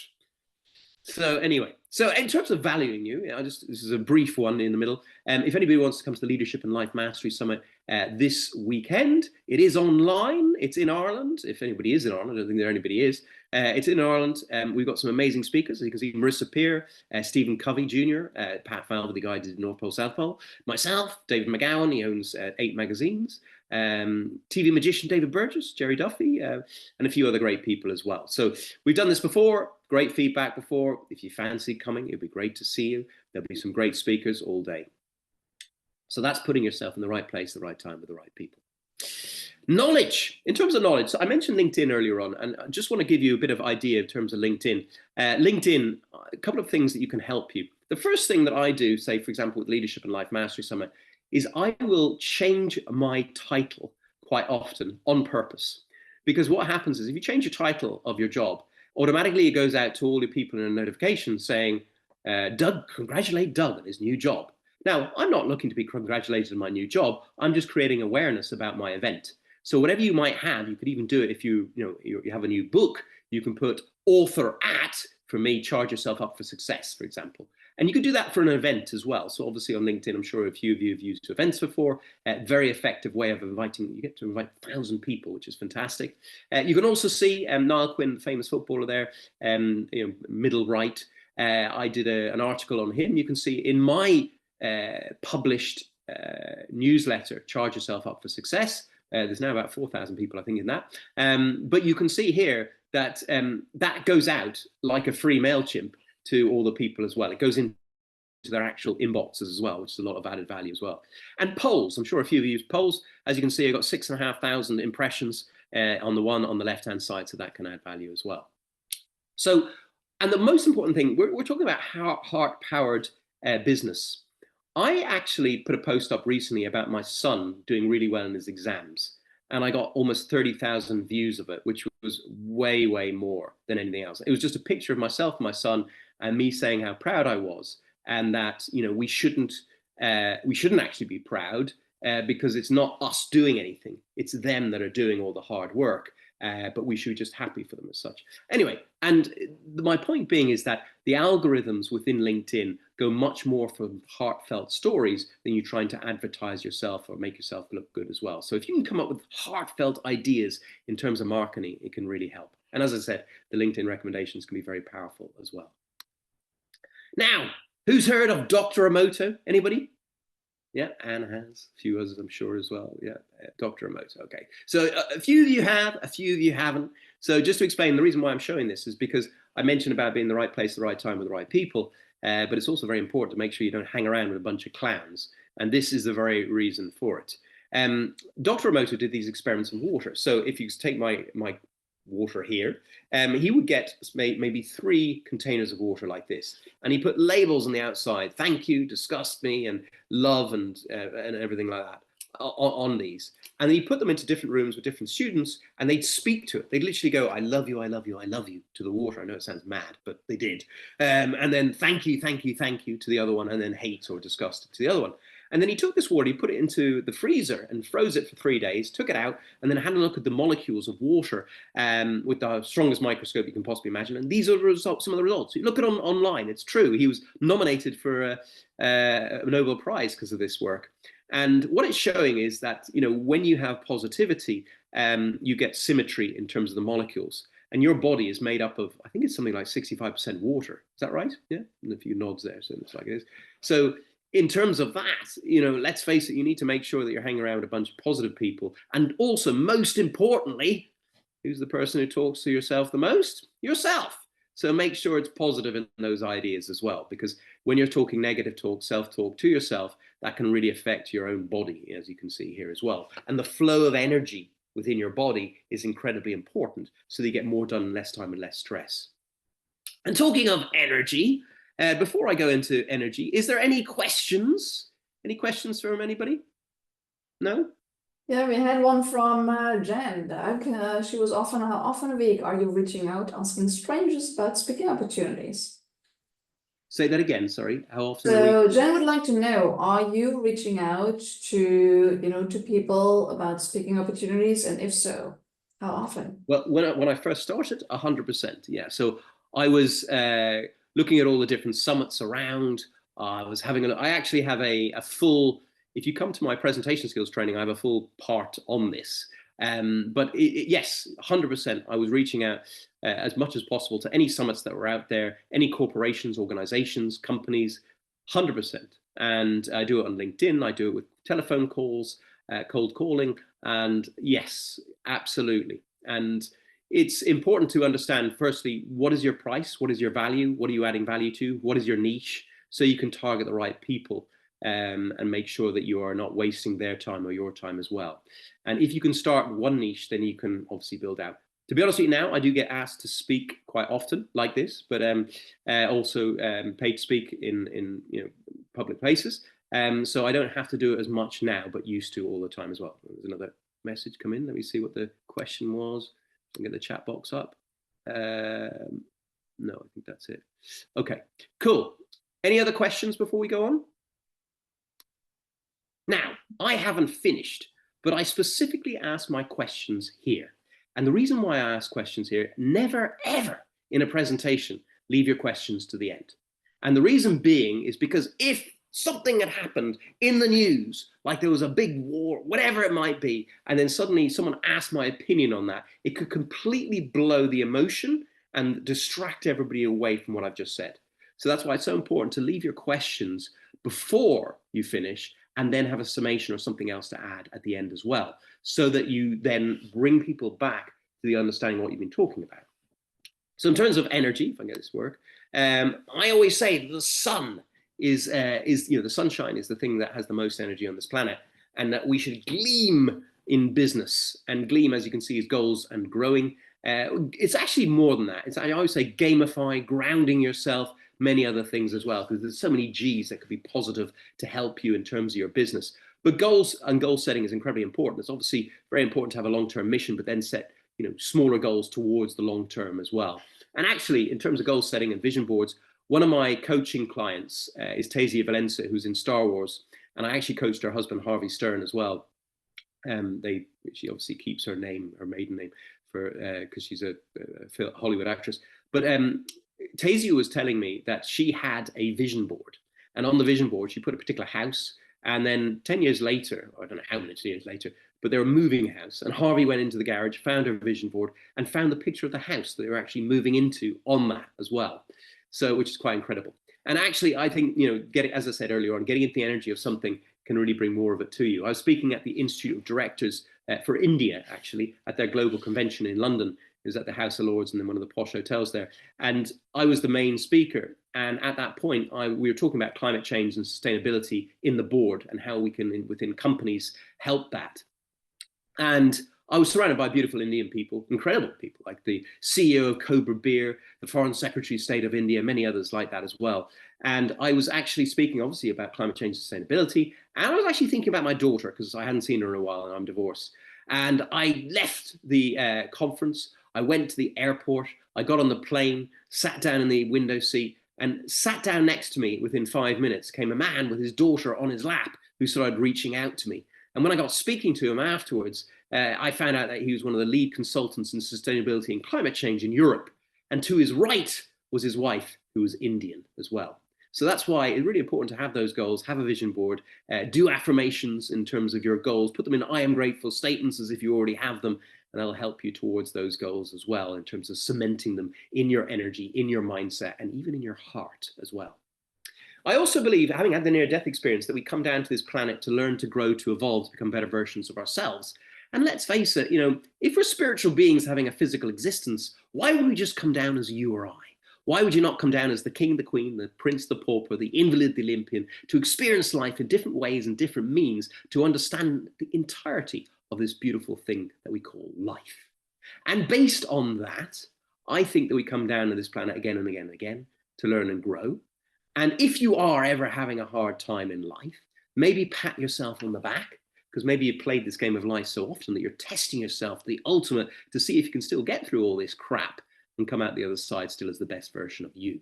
So anyway, so in terms of valuing you, this is a brief one in the middle. If anybody wants to come to the Leadership and Life Mastery Summit this weekend, it is online. It's in Ireland. If anybody is in Ireland, I don't think there anybody is. It's in Ireland. We've got some amazing speakers. You can see Marissa Peer, Stephen Covey Jr., Pat Falvey, the guy who did North Pole, South Pole, myself, David McGowan, he owns 8 magazines, TV magician David Burgess, Jerry Duffy, and a few other great people as well. So we've done this before, great feedback before. If you fancy coming, it'd be great to see you. There'll be some great speakers all day. So that's putting yourself in the right place, the right time with the right people. Knowledge. In terms of knowledge, so I mentioned LinkedIn earlier on, and I just want to give you a bit of idea in terms of LinkedIn. LinkedIn, a couple of things that you can help you. The first thing that I do, say, for example, with Leadership and Life Mastery Summit, is I will change my title quite often on purpose. Because what happens is if you change your title of your job, automatically it goes out to all the people in a notification saying, Doug, congratulate Doug on his new job. Now, I'm not looking to be congratulated on my new job. I'm just creating awareness about my event. So whatever you might have, you could even do it if you have a new book, you can put author at, for me, charge yourself up for success, for example. And you could do that for an event as well. So obviously on LinkedIn, I'm sure a few of you have used events before. Very effective way of inviting, you get to invite 1,000 people, which is fantastic. You can also see Niall Quinn, the famous footballer there, middle right. I did an article on him. You can see in my published newsletter, Charge Yourself Up for Success. There's now about 4,000 people, I think, in that. But you can see here that that goes out like a free MailChimp to all the people as well. It goes into their actual inboxes as well, which is a lot of added value as well. And polls, I'm sure a few of you use polls. As you can see, I've got 6,500 impressions on the one on the left-hand side, so that can add value as well. So, and the most important thing, we're talking about heart-powered business. I actually put a post up recently about my son doing really well in his exams. And I got almost 30,000 views of it, which was way, way more than anything else. It was just a picture of myself and my son and me saying how proud I was, and that we shouldn't actually be proud. because it's not us doing anything. It's them that are doing all the hard work. But we should be just happy for them as such. Anyway, and my point being is that the algorithms within LinkedIn go much more for heartfelt stories than you trying to advertise yourself or make yourself look good as well. So if you can come up with heartfelt ideas in terms of marketing, it can really help. And as I said, the LinkedIn recommendations can be very powerful as well. Now, who's heard of Dr. Emoto? Anybody? Yeah, Anne has. A few others, I'm sure, as well. Yeah, Dr. Emoto. Okay. So a few of you have, a few of you haven't. So just to explain, the reason why I'm showing this is because I mentioned about being in the right place at the right time with the right people, but it's also very important to make sure you don't hang around with a bunch of clowns. And this is the very reason for it. Dr. Emoto did these experiments in water. So if you take my water here, he would get maybe 3 containers of water like this, and he put labels on the outside: thank you, disgust me, and love, and everything like that on these. And he put them into different rooms with different students, and they'd speak to it. They'd literally go, I love you, I love you, I love you, to the water. I know it sounds mad, but they did. And then thank you, thank you, thank you to the other one, and then hate or disgust to the other one. And then he took this water, he put it into the freezer and froze it for 3 days, took it out, and then had a look at the molecules of water with the strongest microscope you can possibly imagine. And these are the results, some of the results. You look at it online, it's true. He was nominated for a Nobel Prize because of this work. And what it's showing is that, you know, when you have positivity, you get symmetry in terms of the molecules. And your body is made up of, I think it's something like 65% water. Is that right? Yeah, and a few nods there, so it looks like it is. So in terms of that, you know, let's face it, you need to make sure that you're hanging around with a bunch of positive people. And also, most importantly, who's the person who talks to yourself the most? Yourself. So make sure it's positive in those ideas as well, because when you're talking negative talk, self-talk to yourself, that can really affect your own body, as you can see here as well. And the flow of energy within your body is incredibly important, so that you get more done in less time and less stress. And talking of energy, before I go into energy, is there any questions? Any questions from anybody? No? Yeah, we had one from Jen. She was often, how often a week are you reaching out, asking strangers about speaking opportunities? Say that again, sorry. How often? So Jen would like to know, are you reaching out to, to people about speaking opportunities? And if so, how often? Well, when I first started, 100%, yeah. So I was looking at all the different summits around. I was having a look. I actually have a full, if you come to my presentation skills training, I have a full part on this. But yes, 100%, I was reaching out as much as possible to any summits that were out there, any corporations, organizations, companies, 100%. And I do it on LinkedIn. I do it with telephone calls, cold calling. And yes, absolutely. And it's important to understand, firstly, what is your price? What is your value? What are you adding value to? What is your niche? So you can target the right people and make sure that you are not wasting their time or your time as well. And if you can start one niche, then you can obviously build out. To be honest with you now, I do get asked to speak quite often like this, but also paid to speak in public places. So I don't have to do it as much now, but used to all the time as well. There's another message come in. Let me see what the question was. I'll get the chat box up. No, I think that's it. Okay, cool. Any other questions before we go on? Now, I haven't finished, but I specifically asked my questions here. And the reason why I ask questions here, never, ever in a presentation, leave your questions to the end. And the reason being is because if something had happened in the news, like there was a big war, whatever it might be, and then suddenly someone asked my opinion on that, it could completely blow the emotion and distract everybody away from what I've just said. So that's why it's so important to leave your questions before you finish and then have a summation or something else to add at the end as well, so that you then bring people back to the understanding of what you've been talking about. So in terms of energy, if I get this to work, I always say the sun is the sunshine is the thing that has the most energy on this planet, and that we should gleam in business. And gleam, as you can see, is goals and growing. It's actually more than that. I always say gamify, grounding yourself, many other things as well, because there's so many G's that could be positive to help you in terms of your business. But goals and goal setting is incredibly important. It's obviously very important to have a long-term mission, but then set smaller goals towards the long term as well. And actually, in terms of goal setting and vision boards, one of my coaching clients is Tasia Valenza, who's in Star Wars. And I actually coached her husband, Harvey Stern, as well. She obviously keeps her name, her maiden name, for because she's a Hollywood actress. But Tasia was telling me that she had a vision board, and on the vision board she put a particular house. And then 10 years later, I don't know how many years later, but they were moving house. And Harvey went into the garage, found her vision board, and found the picture of the house that they were actually moving into on that as well. So, which is quite incredible. And actually, I think, getting, as I said earlier on, getting into the energy of something can really bring more of it to you. I was speaking at the Institute of Directors for India, actually, at their global convention in London. It was at the House of Lords and then one of the posh hotels there. And I was the main speaker. And at that point, we were talking about climate change and sustainability in the board and how we can, within companies, help that. And I was surrounded by beautiful Indian people, incredible people, like the CEO of Cobra Beer, the Foreign Secretary of State of India, many others like that as well. And I was actually speaking, obviously, about climate change and sustainability. And I was actually thinking about my daughter, because I hadn't seen her in a while and I'm divorced. And I left the conference. I went to the airport. I got on the plane, sat down in the window seat, and sat down next to me. Within 5 minutes came a man with his daughter on his lap who started reaching out to me. And when I got speaking to him afterwards, I found out that he was one of the lead consultants in sustainability and climate change in Europe. And to his right was his wife, who was Indian as well. So that's why it's really important to have those goals, have a vision board, do affirmations in terms of your goals, put them in I am grateful statements as if you already have them, and that'll help you towards those goals as well in terms of cementing them in your energy, in your mindset, and even in your heart as well. I also believe, having had the near-death experience, that we come down to this planet to learn, to grow, to evolve, to become better versions of ourselves. And let's face it, if we're spiritual beings having a physical existence, why would we just come down as you or I? Why would you not come down as the king, the queen, the prince, the pauper, the invalid, the Olympian, to experience life in different ways and different means, to understand the entirety of this beautiful thing that we call life? And based on that, I think that we come down to this planet again and again and again to learn and grow. And if you are ever having a hard time in life, maybe pat yourself on the back, because maybe you've played this game of life so often that you're testing yourself, the ultimate, to see if you can still get through all this crap and come out the other side still as the best version of you.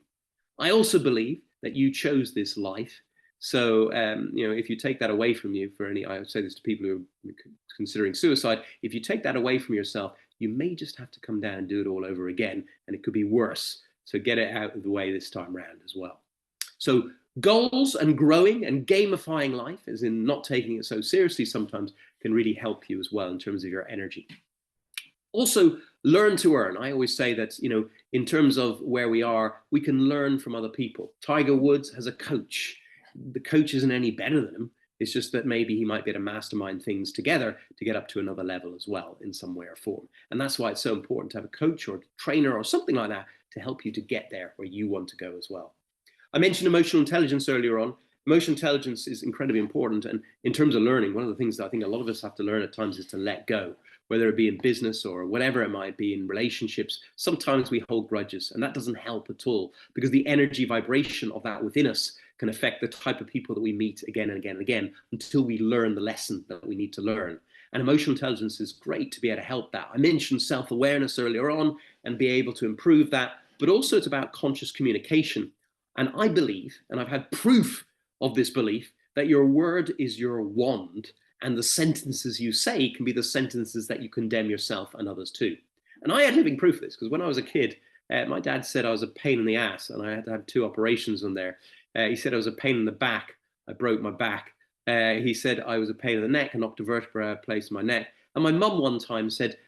I also believe that you chose this life. So, if you take that away from you, I would say this to people who are considering suicide, if you take that away from yourself, you may just have to come down and do it all over again, and it could be worse. So get it out of the way this time around as well. So goals and growing and gamifying life, as in not taking it so seriously sometimes, can really help you as well in terms of your energy. Also, learn to earn. I always say that, in terms of where we are, we can learn from other people. Tiger Woods has a coach. The coach isn't any better than him. It's just that maybe he might be able to mastermind things together to get up to another level as well in some way or form. And that's why it's so important to have a coach or a trainer or something like that to help you to get there where you want to go as well. I mentioned emotional intelligence earlier on. Emotional intelligence is incredibly important. And in terms of learning, one of the things that I think a lot of us have to learn at times is to let go, whether it be in business or whatever it might be in relationships. Sometimes we hold grudges, and that doesn't help at all, because the energy vibration of that within us can affect the type of people that we meet again and again and again until we learn the lesson that we need to learn. And emotional intelligence is great to be able to help that. I mentioned self-awareness earlier on and be able to improve that, but also it's about conscious communication. And I believe, and I've had proof of this belief, that your word is your wand, and the sentences you say can be the sentences that you condemn yourself and others to. And I had living proof of this, because when I was a kid, my dad said I was a pain in the ass, and I had to have 2 operations on there. He said I was a pain in the back. I broke my back. He said I was a pain in the neck. I knocked a vertebra out of place in my neck. And my mum one time said,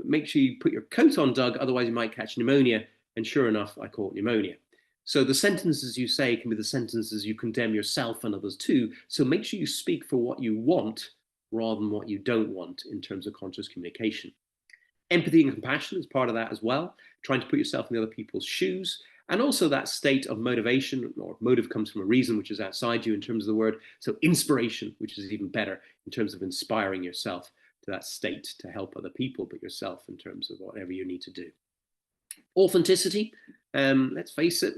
make sure you put your coat on, Doug, otherwise you might catch pneumonia. And sure enough, I caught pneumonia. So the sentences you say can be the sentences you condemn yourself and others to. So make sure you speak for what you want rather than what you don't want in terms of conscious communication. Empathy and compassion is part of that as well, trying to put yourself in the other people's shoes. And also that state of motivation, or motive comes from a reason which is outside you in terms of the word. So inspiration, which is even better in terms of inspiring yourself to that state to help other people, but yourself in terms of whatever you need to do. Authenticity, let's face it,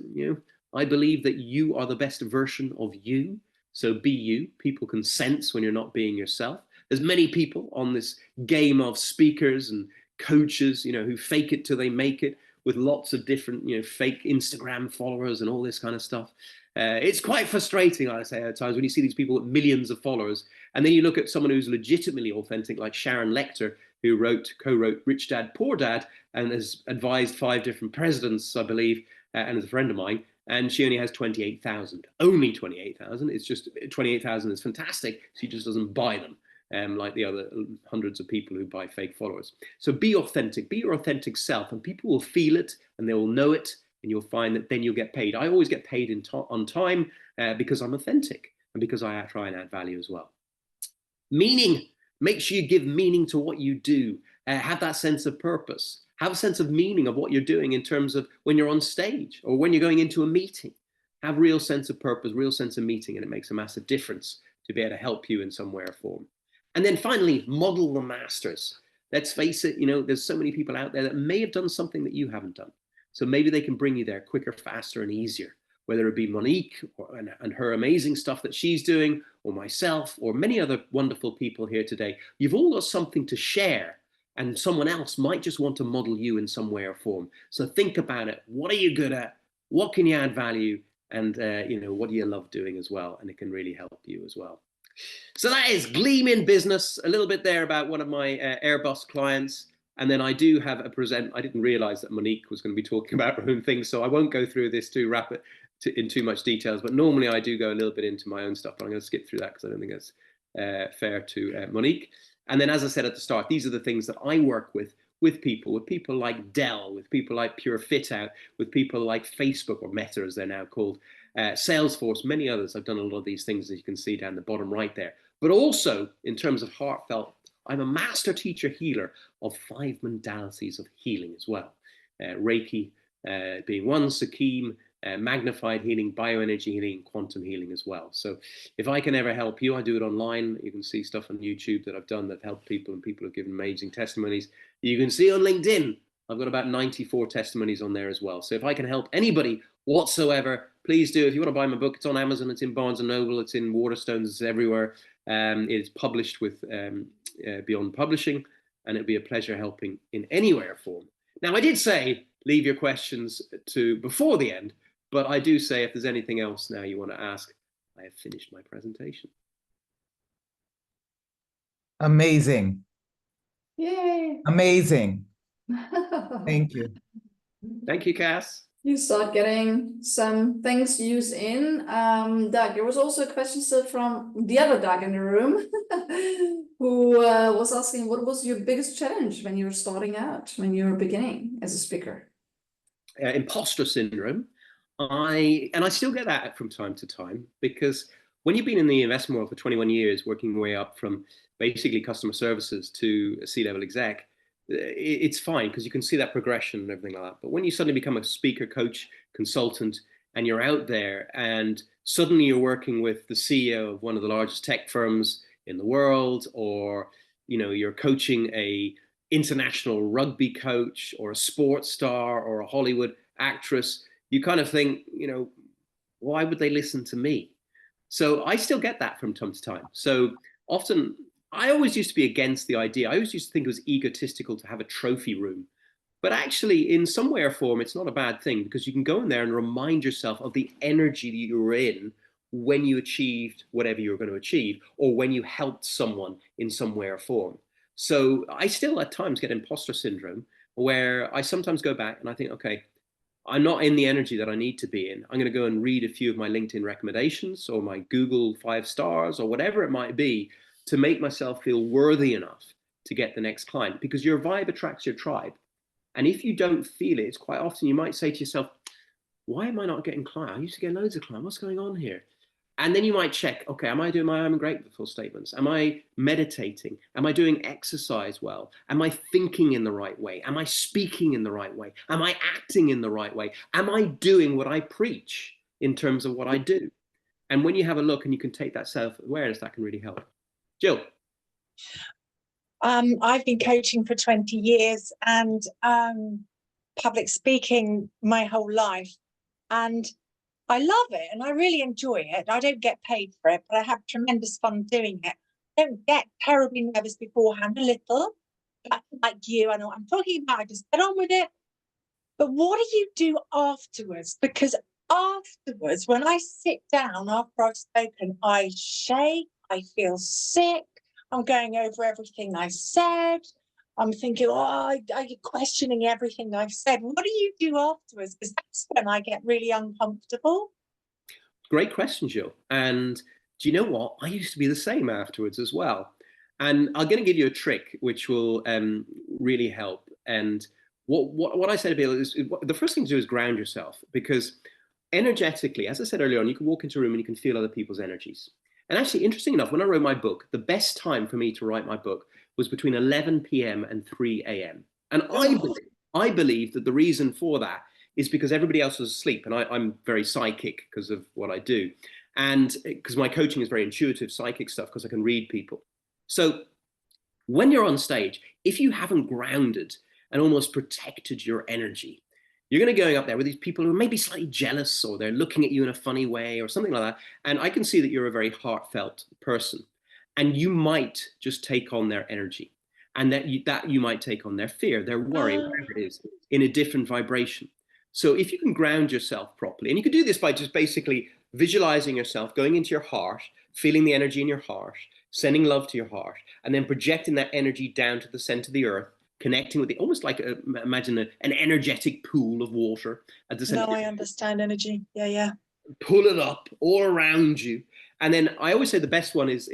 I believe that you are the best version of you. So be you. People can sense when you're not being yourself. There's many people on this game of speakers and coaches, who fake it till they make it, with lots of different, fake Instagram followers and all this kind of stuff. It's quite frustrating, I say, at times when you see these people with millions of followers, and then you look at someone who's legitimately authentic, like Sharon Lecter, who co-wrote Rich Dad, Poor Dad, and has advised 5 different presidents, I believe, and is a friend of mine. And she only has 28,000, only 28,000. It's just 28,000 is fantastic. She just doesn't buy them. Like the other hundreds of people who buy fake followers. So be authentic, be your authentic self, and people will feel it and they will know it, and you'll find that then you'll get paid. I always get paid on time because I'm authentic and because I try and add value as well. Meaning, make sure you give meaning to what you do. Have that sense of purpose. Have a sense of meaning of what you're doing in terms of when you're on stage or when you're going into a meeting. Have real sense of purpose, real sense of meaning, and it makes a massive difference to be able to help you in some way or form. And then finally, model the masters. Let's face it, there's so many people out there that may have done something that you haven't done. So maybe they can bring you there quicker, faster, and easier, whether it be Monique and her amazing stuff that she's doing, or myself, or many other wonderful people here today. You've all got something to share, and someone else might just want to model you in some way or form. So think about it. What are you good at? What can you add value? And what do you love doing as well? And it can really help you as well. So that is Gleam in Business, a little bit there about one of my Airbus clients. And then I do have I didn't realize that Monique was going to be talking about her own things, so I won't go through this too rapid in too much details, but normally I do go a little bit into my own stuff, but I'm going to skip through that because I don't think it's fair to Monique. And then, as I said at the start, these are the things that I work with people like Dell, with people like Pure Fit Out, with people like Facebook, or Meta as they're now called, Salesforce, many others. I've done a lot of these things, as you can see down the bottom right there. But also, in terms of heartfelt, I'm a master teacher healer of 5 modalities of healing as well. Reiki being one, Sakim, magnified healing, bioenergy healing, quantum healing as well. So if I can ever help you, I do it online. You can see stuff on YouTube that I've done that helped people, and people have given amazing testimonies. You can see on LinkedIn, I've got about 94 testimonies on there as well. So if I can help anybody whatsoever, please do. If you want to buy my book, it's on Amazon, it's in Barnes & Noble, it's in Waterstones, it's everywhere. It's published with Beyond Publishing, and it'd be a pleasure helping in any way or form. Now, I did say leave your questions to before the end, but I do say if there's anything else now you want to ask, I have finished my presentation. Amazing. Yay. Amazing. Thank you. Thank you, Cass. You start getting some things used in. Doug, there was also a question still from the other Doug in the room who was asking, what was your biggest challenge when you were starting out, when you were beginning as a speaker? Imposter syndrome. I still get that from time to time, because when you've been in the investment world for 21 years, working your way up from basically customer services to a C-level exec, it's fine because you can see that progression and everything like that. But when you suddenly become a speaker, coach, consultant, and you're out there and suddenly you're working with the CEO of one of the largest tech firms in the world, or you're coaching a international rugby coach or a sports star or a Hollywood actress, you kind of think, why would they listen to me? So I still get that from time to time. So often, I always used to be against the idea. I always used to think it was egotistical to have a trophy room. But actually, in some way or form, it's not a bad thing, because you can go in there and remind yourself of the energy that you were in when you achieved whatever you were going to achieve, or when you helped someone in some way or form. So I still at times get imposter syndrome, where I sometimes go back and I think, okay, I'm not in the energy that I need to be in. I'm going to go and read a few of my LinkedIn recommendations or my Google 5 stars or whatever it might be, to make myself feel worthy enough to get the next client, because your vibe attracts your tribe. And if you don't feel it, it's quite often you might say to yourself, why am I not getting clients? I used to get loads of clients. What's going on here? And then you might check, okay, am I doing my I'm grateful statements? Am I meditating? Am I doing exercise well? Am I thinking in the right way? Am I speaking in the right way? Am I acting in the right way? Am I doing what I preach in terms of what I do? And when you have a look and you can take that self-awareness, that can really help. Jill. I've been coaching for 20 years and public speaking my whole life. And I love it and I really enjoy it. I don't get paid for it, but I have tremendous fun doing it. I don't get terribly nervous beforehand, a little, but like you, I know what I'm talking about. I just get on with it. But what do you do afterwards? Because afterwards, when I sit down after I've spoken, I shake, I feel sick, I'm going over everything I said. I'm thinking, I'm questioning everything I've said. What do you do afterwards? Because that's when I get really uncomfortable. Great question, Jill. And do you know what? I used to be the same afterwards as well. And I'm going to give you a trick which will really help. And what I said, Bill, is the first thing to do is ground yourself, because energetically, as I said earlier on, you can walk into a room and you can feel other people's energies. And actually, interesting enough, when I wrote my book, the best time for me to write my book was between 11 p.m. and 3 a.m. And I believe that the reason for that is because everybody else was asleep. And I'm very psychic because of what I do. And because my coaching is very intuitive, psychic stuff, because I can read people. So when you're on stage, if you haven't grounded and almost protected your energy, you're going to be going up there with these people who are maybe slightly jealous, or they're looking at you in a funny way or something like that. And I can see that you're a very heartfelt person, and you might just take on their energy, and that you might take on their fear, their worry, whatever it is, in a different vibration. So if you can ground yourself properly, and you can do this by just basically visualizing yourself going into your heart, feeling the energy in your heart, sending love to your heart, and then projecting that energy down to the center of the earth, connecting with the, almost like imagine an energetic pool of water at the center. No, I understand energy. Yeah. Pull it up all around you. And then I always say the best one is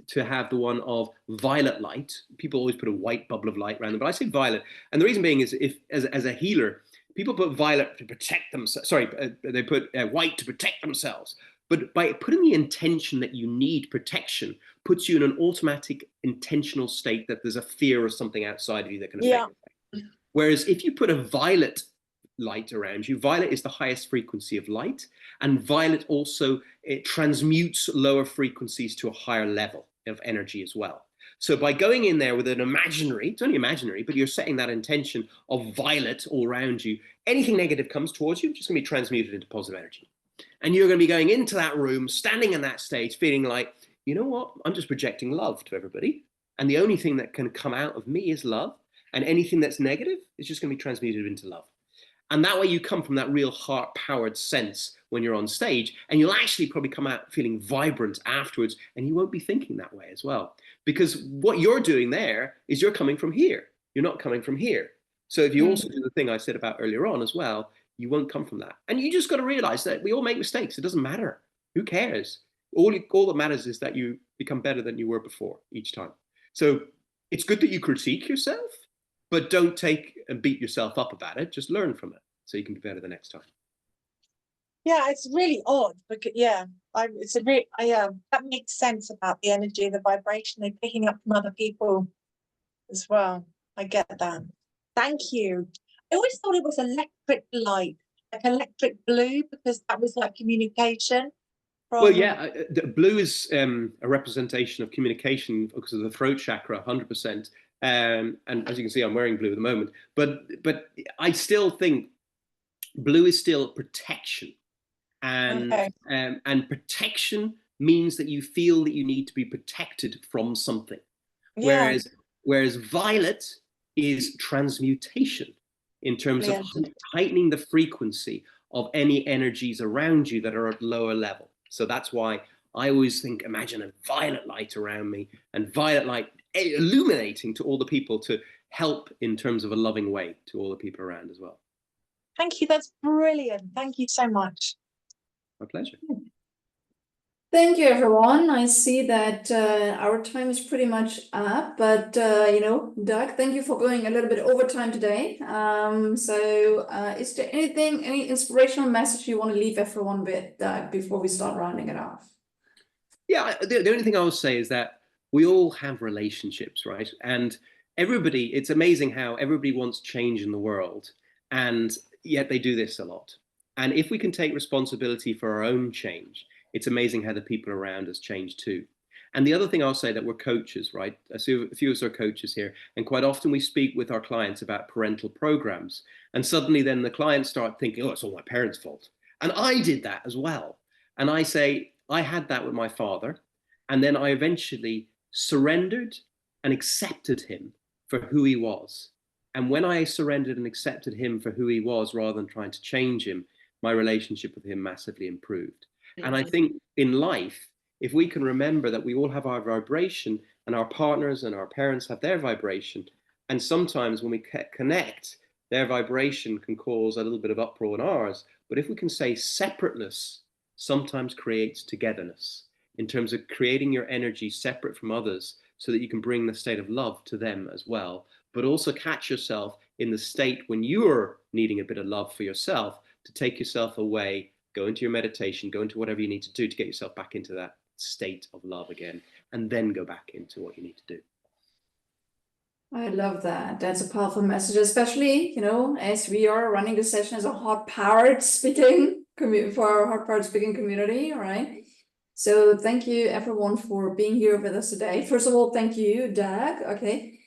to have the one of violet light. People always put a white bubble of light around them, but I say violet. And the reason being is, if as a healer, people put violet to protect themselves. Sorry, they put white to protect themselves. But by putting the intention that you need protection, puts you in an automatic intentional state that there's a fear or something outside of you that can affect you. Whereas if you put a violet light around you, violet is the highest frequency of light, and violet also, it transmutes lower frequencies to a higher level of energy as well. So by going in there with an imaginary, it's only imaginary, but you're setting that intention of violet all around you, anything negative comes towards you, it's just going to be transmuted into positive energy. And you're going to be going into that room, standing in that stage, feeling like, you know what, I'm just projecting love to everybody. And the only thing that can come out of me is love. And anything that's negative is just going to be transmuted into love. And that way you come from that real heart-powered sense when you're on stage, and you'll actually probably come out feeling vibrant afterwards, and you won't be thinking that way as well. Because what you're doing there is you're coming from here. You're not coming from here. So if you also do the thing I said about earlier on as well, you won't come from that. And you just got to realize that we all make mistakes. It doesn't matter. Who cares? All that matters is that you become better than you were before each time. So it's good that you critique yourself, but don't take and beat yourself up about it. Just learn from it so you can be better the next time. Yeah, it's really odd, but that makes sense about the energy, the vibration they're picking up from other people as well. I get that. Thank you. I always thought it was electric light, like electric blue, because that was like communication. Well, yeah, blue is a representation of communication because of the throat chakra, 100%. And as you can see, I'm wearing blue at the moment. But I still think blue is still protection. And protection means that you feel that you need to be protected from something. Yeah. Whereas violet is transmutation in terms of heightening the frequency of any energies around you that are at lower level. So that's why I always think, imagine a violet light around me, and violet light illuminating to all the people to help in terms of a loving way to all the people around as well. Thank you. That's brilliant. Thank you so much. My pleasure. Thank you, everyone. I see that our time is pretty much up, but Doug, thank you for going a little bit over time today. Is there any inspirational message you want to leave everyone with, Doug, before we start rounding it off? Yeah, the only thing I will say is that we all have relationships, right? And everybody, it's amazing how everybody wants change in the world, and yet they do this a lot. And if we can take responsibility for our own change, it's amazing how the people around us change too. And the other thing I'll say, that we're coaches, right? I see a few of us are coaches here, and quite often we speak with our clients about parental programs, and suddenly then the clients start thinking, oh, it's all my parents' fault. And I did that as well. And I say, I had that with my father, and then I eventually surrendered and accepted him for who he was. And when I surrendered and accepted him for who he was, rather than trying to change him, my relationship with him massively improved. And I think in life, if we can remember that we all have our vibration, and our partners and our parents have their vibration, and sometimes when we connect, their vibration can cause a little bit of uproar in ours. But if we can say separateness sometimes creates togetherness, in terms of creating your energy separate from others so that you can bring the state of love to them as well, but also catch yourself in the state when you're needing a bit of love for yourself, to take yourself away, go into your meditation, go into whatever you need to do to get yourself back into that state of love again, and then go back into what you need to do. I love that. That's a powerful message, especially, as we are running the session as a heart-powered speaking for our heart-powered speaking community, all right? So thank you everyone for being here with us today. First of all, thank you, Doug, okay,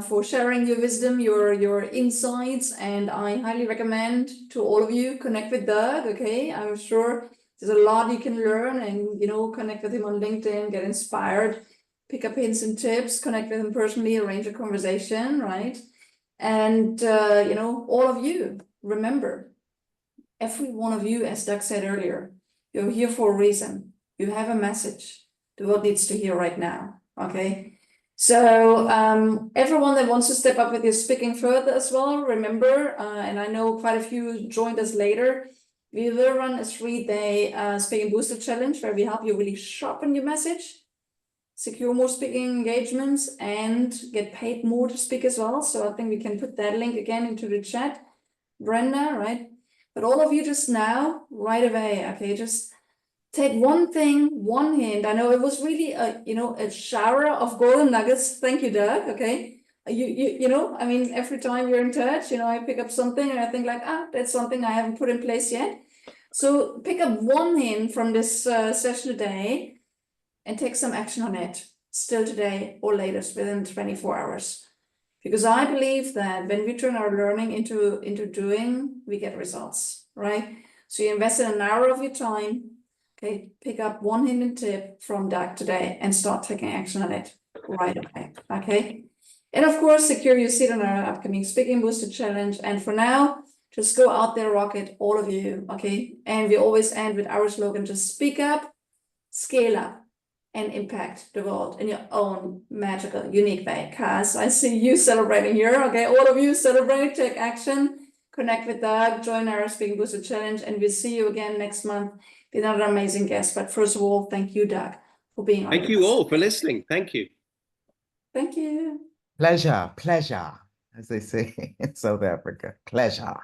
for sharing your wisdom, your insights, and I highly recommend to all of you, connect with Doug, okay? I'm sure there's a lot you can learn, and, connect with him on LinkedIn, get inspired, pick up hints and tips, connect with him personally, arrange a conversation, right? And, all of you, remember, every one of you, as Doug said earlier, you're here for a reason. You have a message the world needs to hear right now, okay? So everyone that wants to step up with your speaking further as well, remember, and I know quite a few joined us later, we will run a 3-day speaking booster challenge where we help you really sharpen your message, secure more speaking engagements, and get paid more to speak as well. So I think we can put that link again into the chat, Brenda, right? But all of you just now, right away, okay, just take one thing, one hint. I know it was really a shower of golden nuggets. Thank you, Doug. Okay. I mean, every time you're in touch, I pick up something and I think like, that's something I haven't put in place yet. So pick up one hint from this session today and take some action on it still today or latest within 24 hours. Because I believe that when we turn our learning into doing, we get results, right? So you invested an hour of your time. Okay, pick up one hidden tip from Doug today and start taking action on it right away, okay? And of course, secure your seat on our upcoming Speaking Booster Challenge. And for now, just go out there, rock it, all of you, okay? And we always end with our slogan, just speak up, scale up, and impact the world in your own magical, unique way. Kaz, I see you celebrating here, okay? All of you celebrate, take action, connect with Doug, join our Speaking Booster Challenge, and we'll see you again next month with another amazing guest. But first of all, thank you, Doug, for being on. Thank you all for listening. Thank you. Thank you. Pleasure, as they say in South Africa. Pleasure.